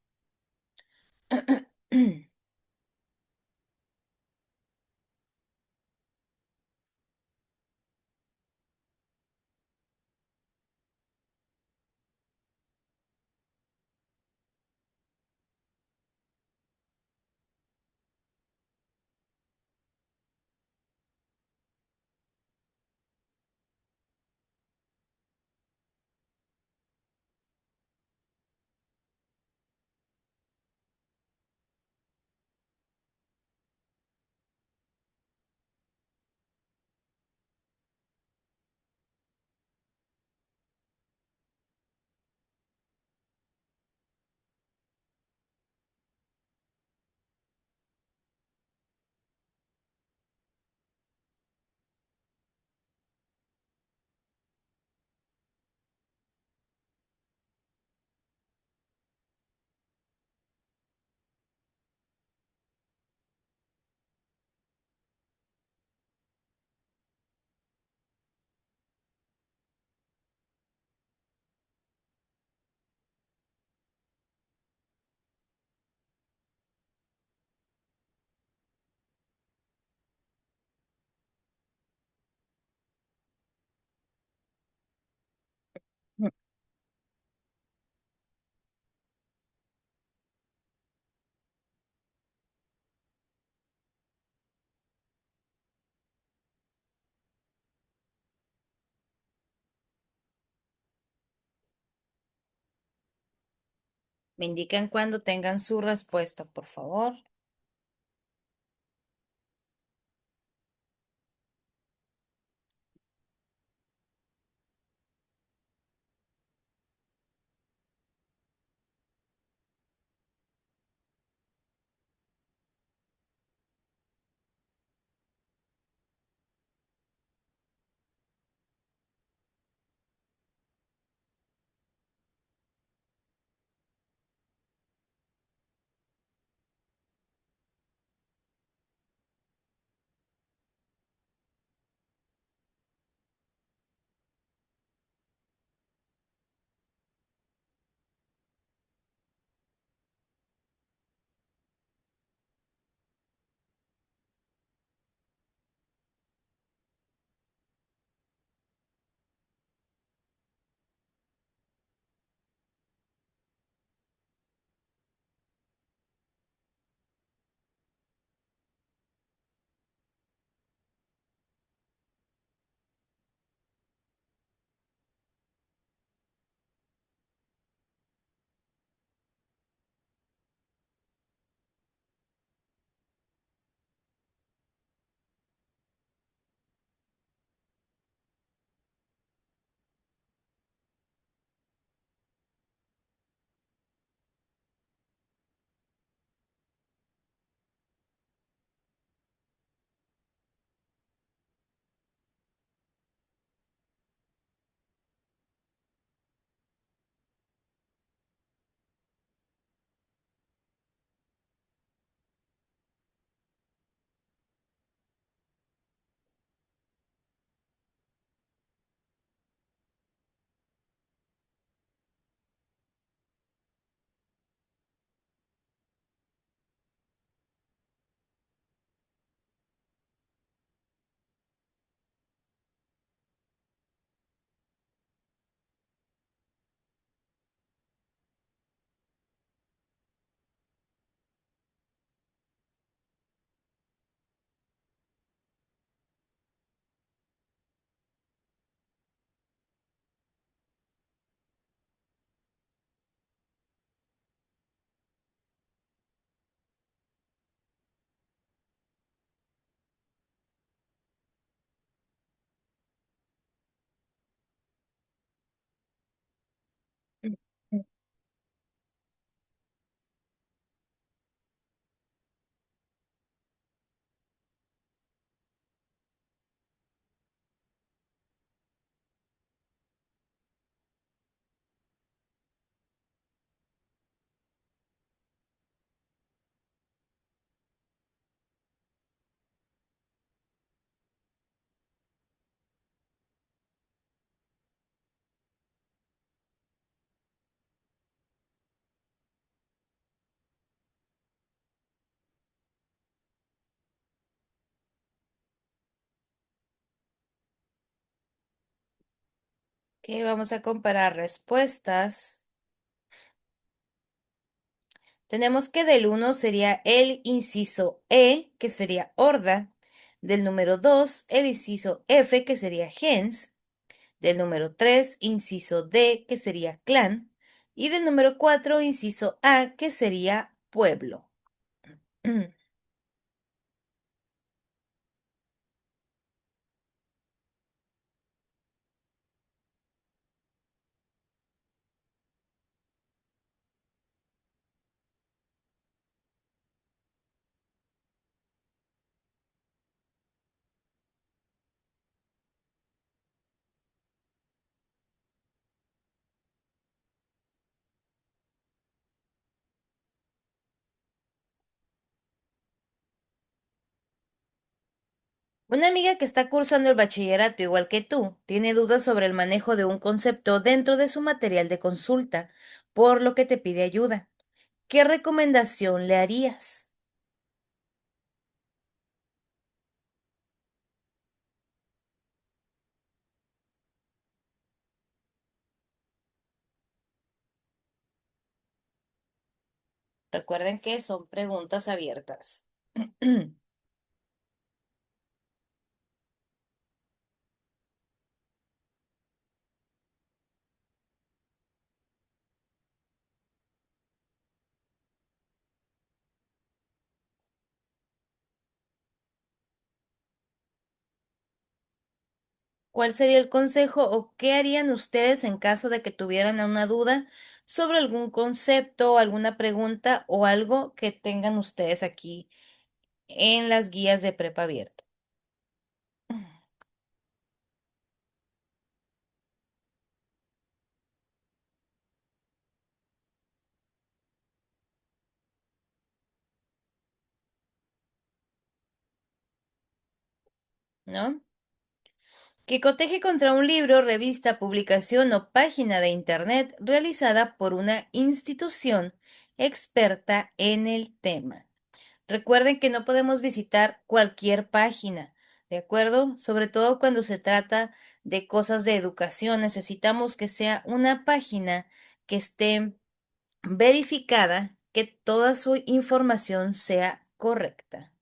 Me indican cuando tengan su respuesta, por favor. Ok, vamos a comparar respuestas. Tenemos que del 1 sería el inciso E, que sería horda. Del número 2, el inciso F, que sería gens. Del número 3, inciso D, que sería clan. Y del número 4, inciso A, que sería pueblo. Una amiga que está cursando el bachillerato igual que tú tiene dudas sobre el manejo de un concepto dentro de su material de consulta, por lo que te pide ayuda. ¿Qué recomendación le harías? Recuerden que son preguntas abiertas. ¿Cuál sería el consejo o qué harían ustedes en caso de que tuvieran una duda sobre algún concepto, alguna pregunta o algo que tengan ustedes aquí en las guías de prepa abierta? ¿No? Que coteje contra un libro, revista, publicación o página de Internet realizada por una institución experta en el tema. Recuerden que no podemos visitar cualquier página, ¿de acuerdo? Sobre todo cuando se trata de cosas de educación, necesitamos que sea una página que esté verificada, que toda su información sea correcta,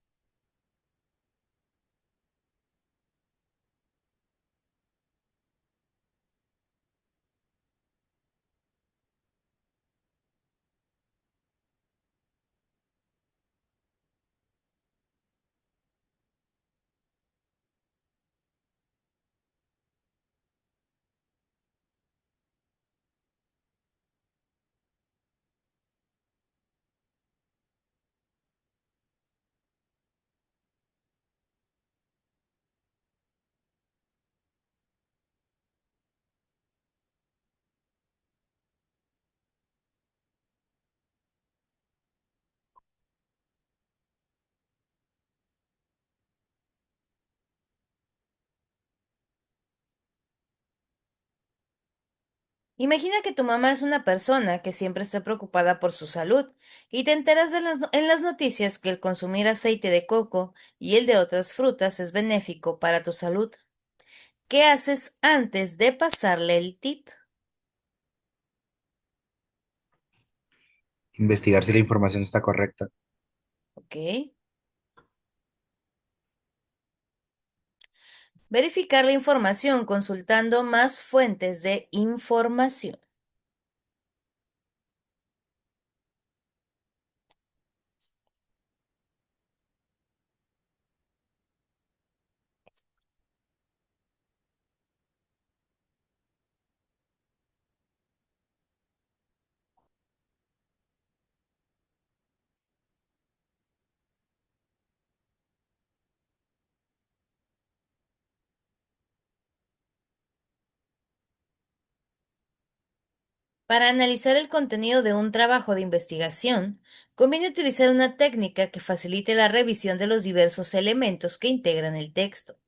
Imagina que tu mamá es una persona que siempre está preocupada por su salud y te enteras en las noticias que el consumir aceite de coco y el de otras frutas es benéfico para tu salud. ¿Qué haces antes de pasarle el tip? Investigar si la información está correcta. ¿Ok? Verificar la información consultando más fuentes de información. Para analizar el contenido de un trabajo de investigación, conviene utilizar una técnica que facilite la revisión de los diversos elementos que integran el texto,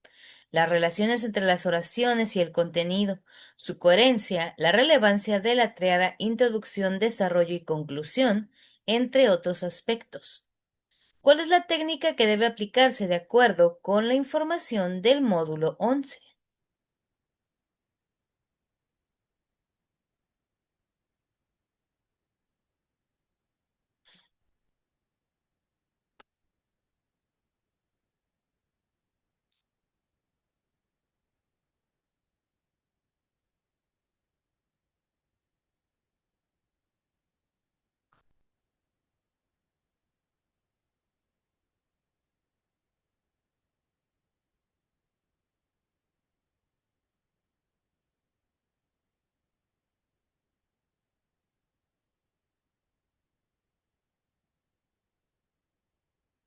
las relaciones entre las oraciones y el contenido, su coherencia, la relevancia de la triada introducción, desarrollo y conclusión, entre otros aspectos. ¿Cuál es la técnica que debe aplicarse de acuerdo con la información del módulo 11?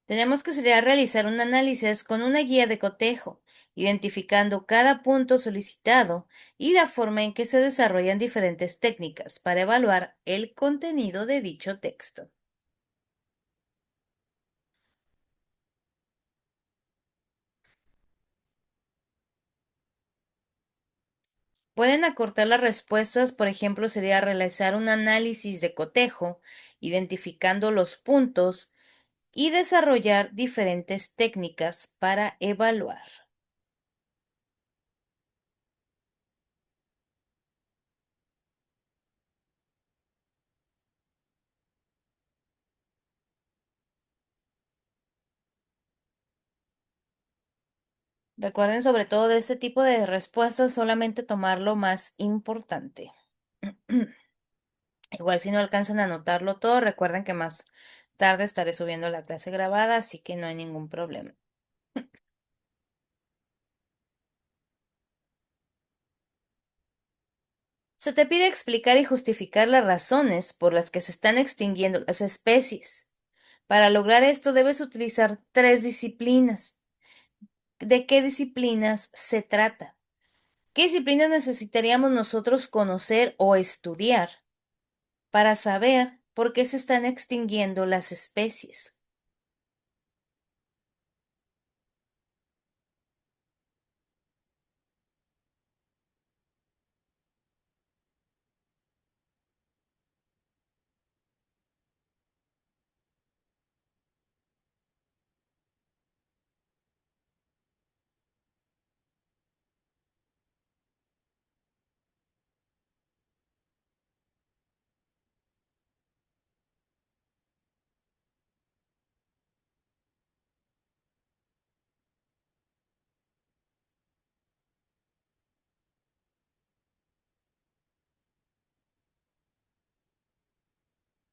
Tenemos que sería realizar un análisis con una guía de cotejo, identificando cada punto solicitado y la forma en que se desarrollan diferentes técnicas para evaluar el contenido de dicho texto. Pueden acortar las respuestas, por ejemplo, sería realizar un análisis de cotejo, identificando los puntos y desarrollar diferentes técnicas para evaluar. Recuerden sobre todo de este tipo de respuestas solamente tomar lo más importante. Igual si no alcanzan a anotarlo todo, recuerden que más tarde estaré subiendo la clase grabada, así que no hay ningún problema. Se te pide explicar y justificar las razones por las que se están extinguiendo las especies. Para lograr esto debes utilizar tres disciplinas. ¿De qué disciplinas se trata? ¿Qué disciplinas necesitaríamos nosotros conocer o estudiar para saber por qué se están extinguiendo las especies?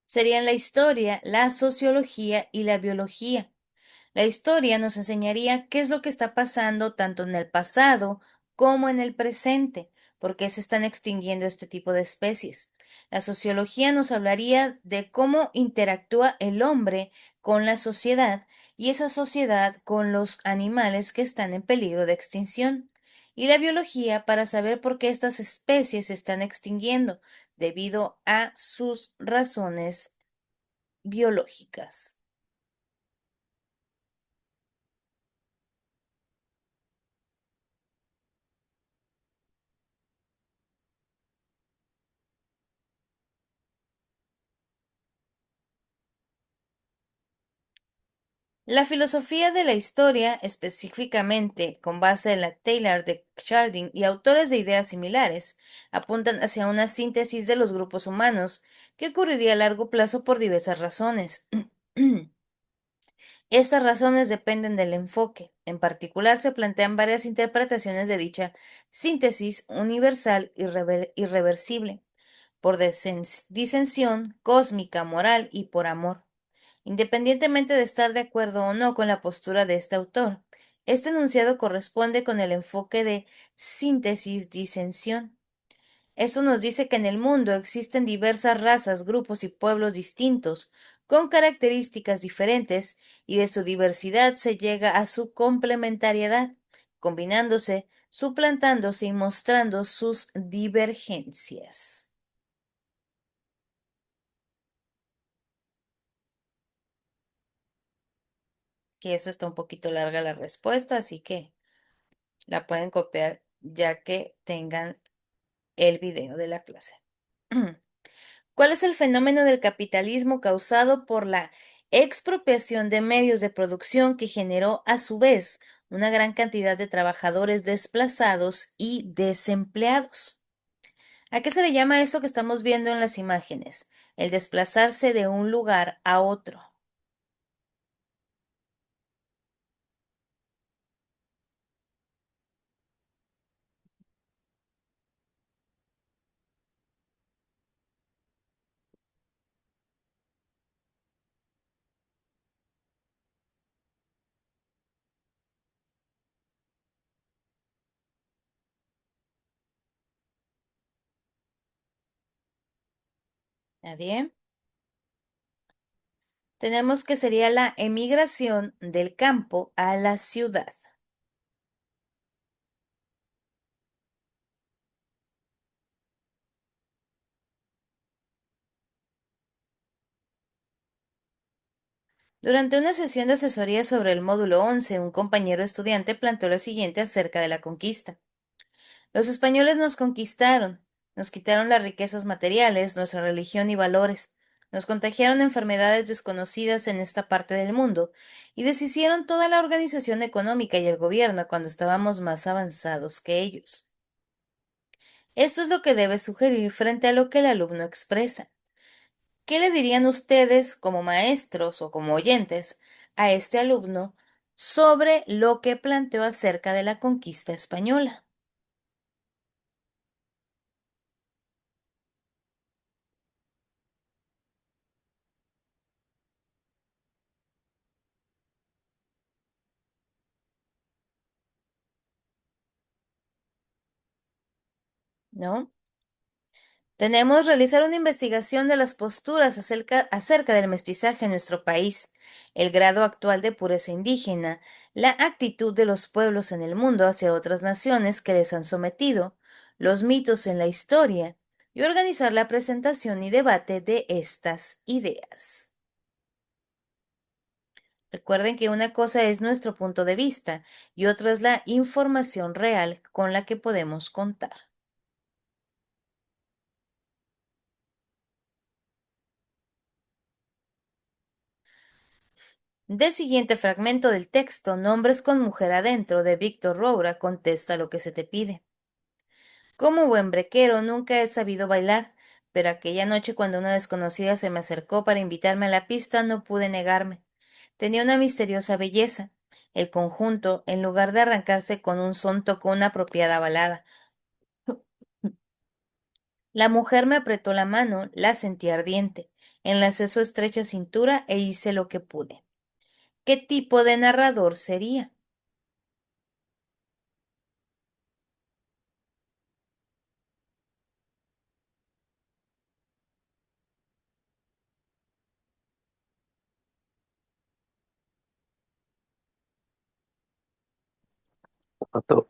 Serían la historia, la sociología y la biología. La historia nos enseñaría qué es lo que está pasando tanto en el pasado como en el presente, por qué se están extinguiendo este tipo de especies. La sociología nos hablaría de cómo interactúa el hombre con la sociedad y esa sociedad con los animales que están en peligro de extinción. Y la biología para saber por qué estas especies se están extinguiendo debido a sus razones biológicas. La filosofía de la historia, específicamente con base en la Taylor de Chardin y autores de ideas similares, apuntan hacia una síntesis de los grupos humanos que ocurriría a largo plazo por diversas razones. Estas razones dependen del enfoque. En particular, se plantean varias interpretaciones de dicha síntesis universal irreversible, por disensión cósmica, moral y por amor. Independientemente de estar de acuerdo o no con la postura de este autor, este enunciado corresponde con el enfoque de síntesis-disensión. Eso nos dice que en el mundo existen diversas razas, grupos y pueblos distintos, con características diferentes, y de su diversidad se llega a su complementariedad, combinándose, suplantándose y mostrando sus divergencias. Que esa está un poquito larga la respuesta, así que la pueden copiar ya que tengan el video de la clase. ¿Cuál es el fenómeno del capitalismo causado por la expropiación de medios de producción que generó a su vez una gran cantidad de trabajadores desplazados y desempleados? ¿A qué se le llama eso que estamos viendo en las imágenes? El desplazarse de un lugar a otro. ¿Nadie? Tenemos que sería la emigración del campo a la ciudad. Durante una sesión de asesoría sobre el módulo 11, un compañero estudiante planteó lo siguiente acerca de la conquista. Los españoles nos conquistaron, nos quitaron las riquezas materiales, nuestra religión y valores, nos contagiaron enfermedades desconocidas en esta parte del mundo y deshicieron toda la organización económica y el gobierno cuando estábamos más avanzados que ellos. Esto es lo que debe sugerir frente a lo que el alumno expresa. ¿Qué le dirían ustedes como maestros o como oyentes a este alumno sobre lo que planteó acerca de la conquista española? ¿No? Tenemos realizar una investigación de las posturas acerca del mestizaje en nuestro país, el grado actual de pureza indígena, la actitud de los pueblos en el mundo hacia otras naciones que les han sometido, los mitos en la historia, y organizar la presentación y debate de estas ideas. Recuerden que una cosa es nuestro punto de vista y otra es la información real con la que podemos contar. Del siguiente fragmento del texto, Nombres con mujer adentro, de Víctor Roura, contesta lo que se te pide. Como buen brequero, nunca he sabido bailar, pero aquella noche cuando una desconocida se me acercó para invitarme a la pista, no pude negarme. Tenía una misteriosa belleza. El conjunto, en lugar de arrancarse con un son, tocó una apropiada balada. La mujer me apretó la mano, la sentí ardiente. Enlacé su estrecha cintura e hice lo que pude. ¿Qué tipo de narrador sería?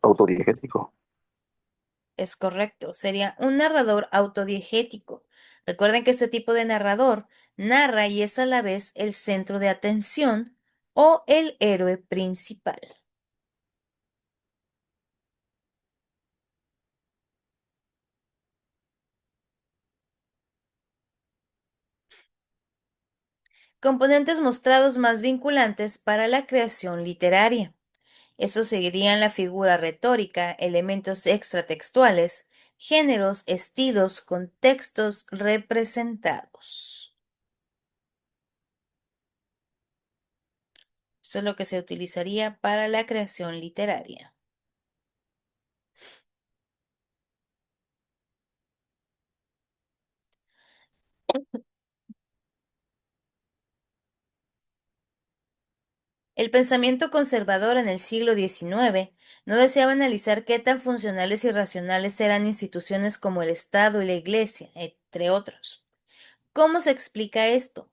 Autodiegético. Es correcto, sería un narrador autodiegético. Recuerden que este tipo de narrador narra y es a la vez el centro de atención o el héroe principal. Componentes mostrados más vinculantes para la creación literaria. Estos seguirían la figura retórica, elementos extratextuales, géneros, estilos, contextos representados. Esto es lo que se utilizaría para la creación literaria. El pensamiento conservador en el siglo XIX no deseaba analizar qué tan funcionales y racionales eran instituciones como el Estado y la Iglesia, entre otros. ¿Cómo se explica esto?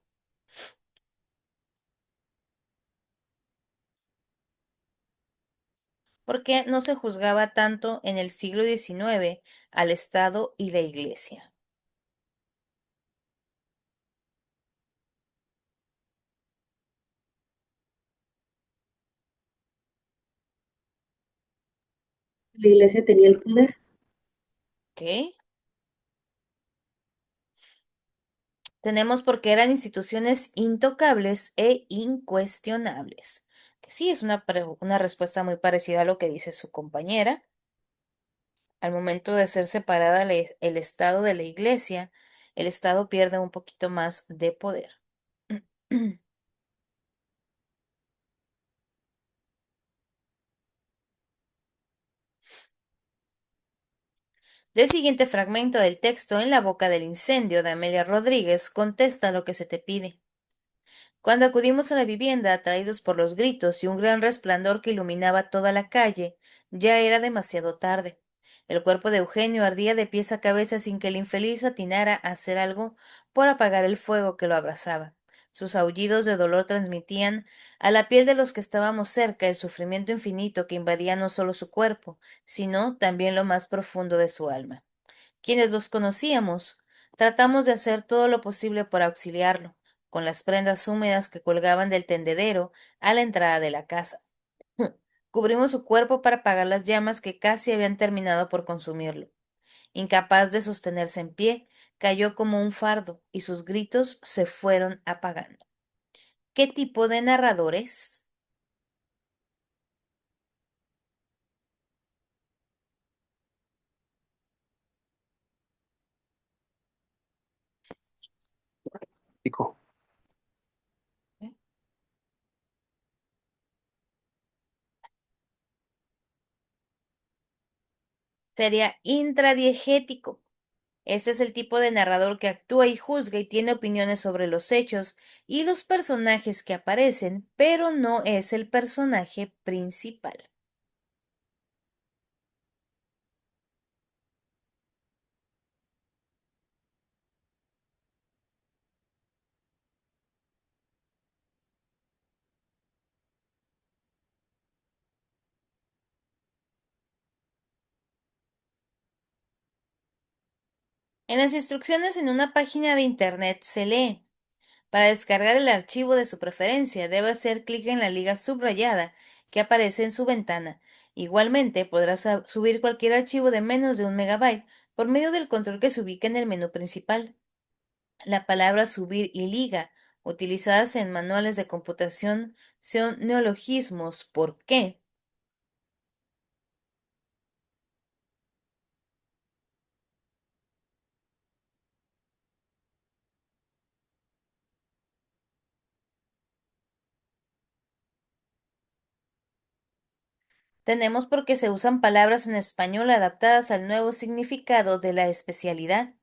¿Por qué no se juzgaba tanto en el siglo XIX al Estado y la Iglesia? La iglesia tenía el poder. ¿Ok? Tenemos porque eran instituciones intocables e incuestionables. Que sí, es una respuesta muy parecida a lo que dice su compañera. Al momento de ser separada el Estado de la Iglesia, el Estado pierde un poquito más de poder. Del siguiente fragmento del texto, En la boca del incendio, de Amelia Rodríguez, contesta lo que se te pide. Cuando acudimos a la vivienda, atraídos por los gritos y un gran resplandor que iluminaba toda la calle, ya era demasiado tarde. El cuerpo de Eugenio ardía de pies a cabeza sin que el infeliz atinara a hacer algo por apagar el fuego que lo abrasaba. Sus aullidos de dolor transmitían a la piel de los que estábamos cerca el sufrimiento infinito que invadía no solo su cuerpo, sino también lo más profundo de su alma. Quienes los conocíamos, tratamos de hacer todo lo posible por auxiliarlo, con las prendas húmedas que colgaban del tendedero a la entrada de la casa. Cubrimos su cuerpo para apagar las llamas que casi habían terminado por consumirlo. Incapaz de sostenerse en pie, cayó como un fardo y sus gritos se fueron apagando. ¿Qué tipo de narradores? Pico. Sería intradiegético. Este es el tipo de narrador que actúa y juzga y tiene opiniones sobre los hechos y los personajes que aparecen, pero no es el personaje principal. En las instrucciones en una página de internet se lee: para descargar el archivo de su preferencia, debe hacer clic en la liga subrayada que aparece en su ventana. Igualmente, podrás subir cualquier archivo de menos de 1 MB por medio del control que se ubica en el menú principal. La palabra subir y liga, utilizadas en manuales de computación, son neologismos. ¿Por qué? Tenemos porque se usan palabras en español adaptadas al nuevo significado de la especialidad.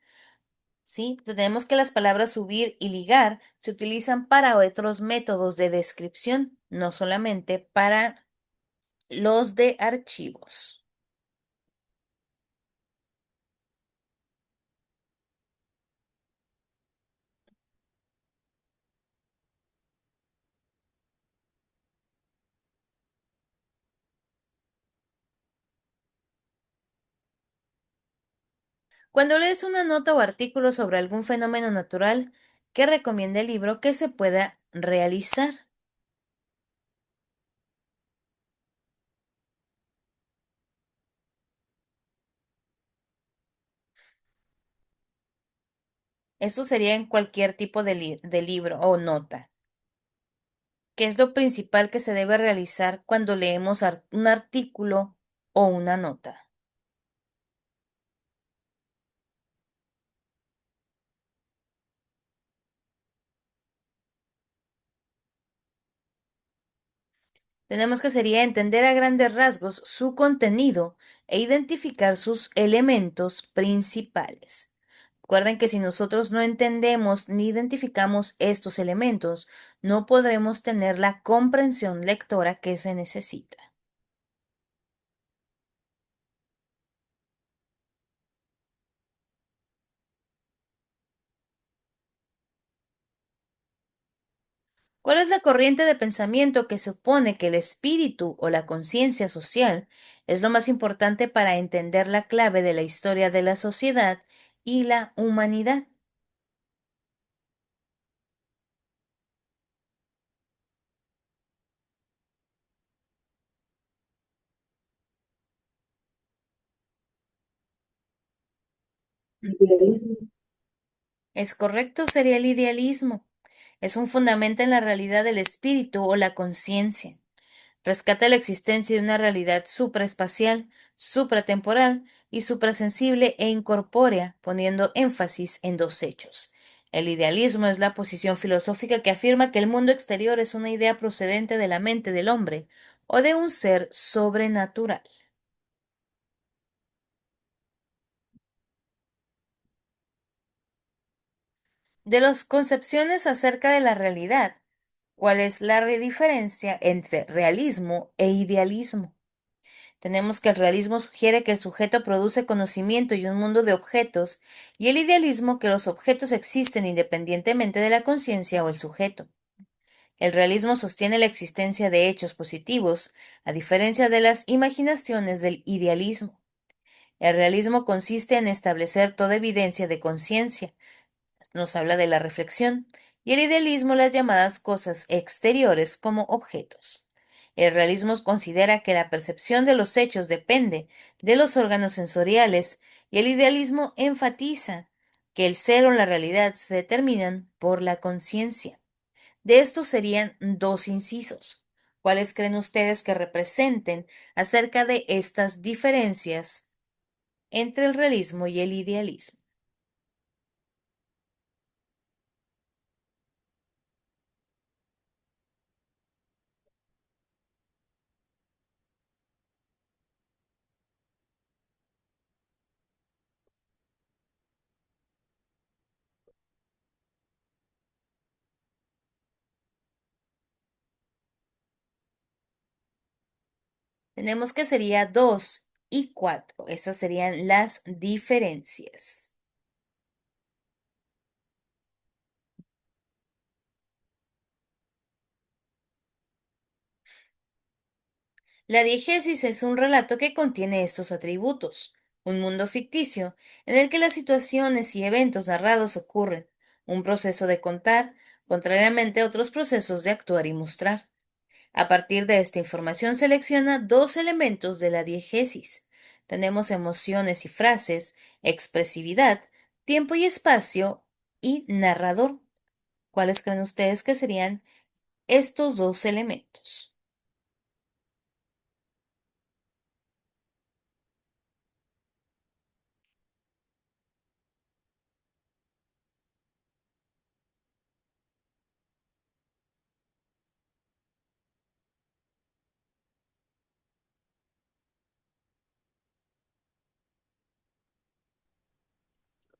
Sí, tenemos que las palabras subir y ligar se utilizan para otros métodos de descripción, no solamente para los de archivos. Cuando lees una nota o artículo sobre algún fenómeno natural, ¿qué recomienda el libro que se pueda realizar? Eso sería en cualquier tipo de libro o nota. ¿Qué es lo principal que se debe realizar cuando leemos un artículo o una nota? Tenemos que sería entender a grandes rasgos su contenido e identificar sus elementos principales. Recuerden que si nosotros no entendemos ni identificamos estos elementos, no podremos tener la comprensión lectora que se necesita. ¿Cuál es la corriente de pensamiento que supone que el espíritu o la conciencia social es lo más importante para entender la clave de la historia de la sociedad y la humanidad? Idealismo. Es correcto, sería el idealismo. Es un fundamento en la realidad del espíritu o la conciencia. Rescata la existencia de una realidad supraespacial, supratemporal y suprasensible e incorpórea, poniendo énfasis en dos hechos. El idealismo es la posición filosófica que afirma que el mundo exterior es una idea procedente de la mente del hombre o de un ser sobrenatural. De las concepciones acerca de la realidad, ¿cuál es la diferencia entre realismo e idealismo? Tenemos que el realismo sugiere que el sujeto produce conocimiento y un mundo de objetos, y el idealismo que los objetos existen independientemente de la conciencia o el sujeto. El realismo sostiene la existencia de hechos positivos, a diferencia de las imaginaciones del idealismo. El realismo consiste en establecer toda evidencia de conciencia, nos habla de la reflexión, y el idealismo las llamadas cosas exteriores como objetos. El realismo considera que la percepción de los hechos depende de los órganos sensoriales y el idealismo enfatiza que el ser o la realidad se determinan por la conciencia. De estos serían dos incisos. ¿Cuáles creen ustedes que representen acerca de estas diferencias entre el realismo y el idealismo? Tenemos que sería 2 y 4. Esas serían las diferencias. La diegesis es un relato que contiene estos atributos. Un mundo ficticio en el que las situaciones y eventos narrados ocurren. Un proceso de contar, contrariamente a otros procesos de actuar y mostrar. A partir de esta información selecciona dos elementos de la diegesis. Tenemos emociones y frases, expresividad, tiempo y espacio y narrador. ¿Cuáles creen ustedes que serían estos dos elementos?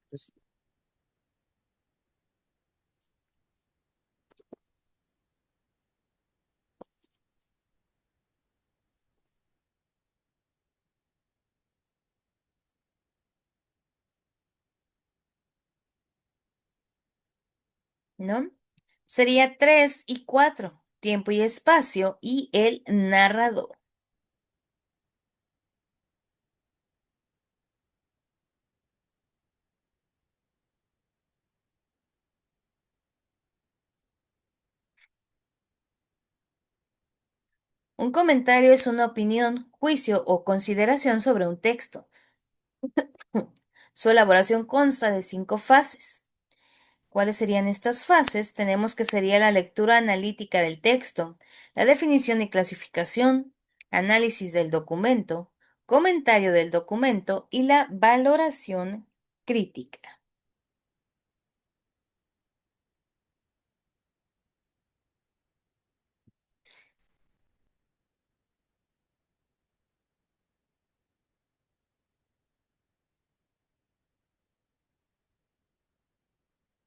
Pues, ¿No? Sería 3 y 4, tiempo y espacio y el narrador. Un comentario es una opinión, juicio o consideración sobre un texto. Su elaboración consta de 5 fases. ¿Cuáles serían estas fases? Tenemos que sería la lectura analítica del texto, la definición y clasificación, análisis del documento, comentario del documento y la valoración crítica.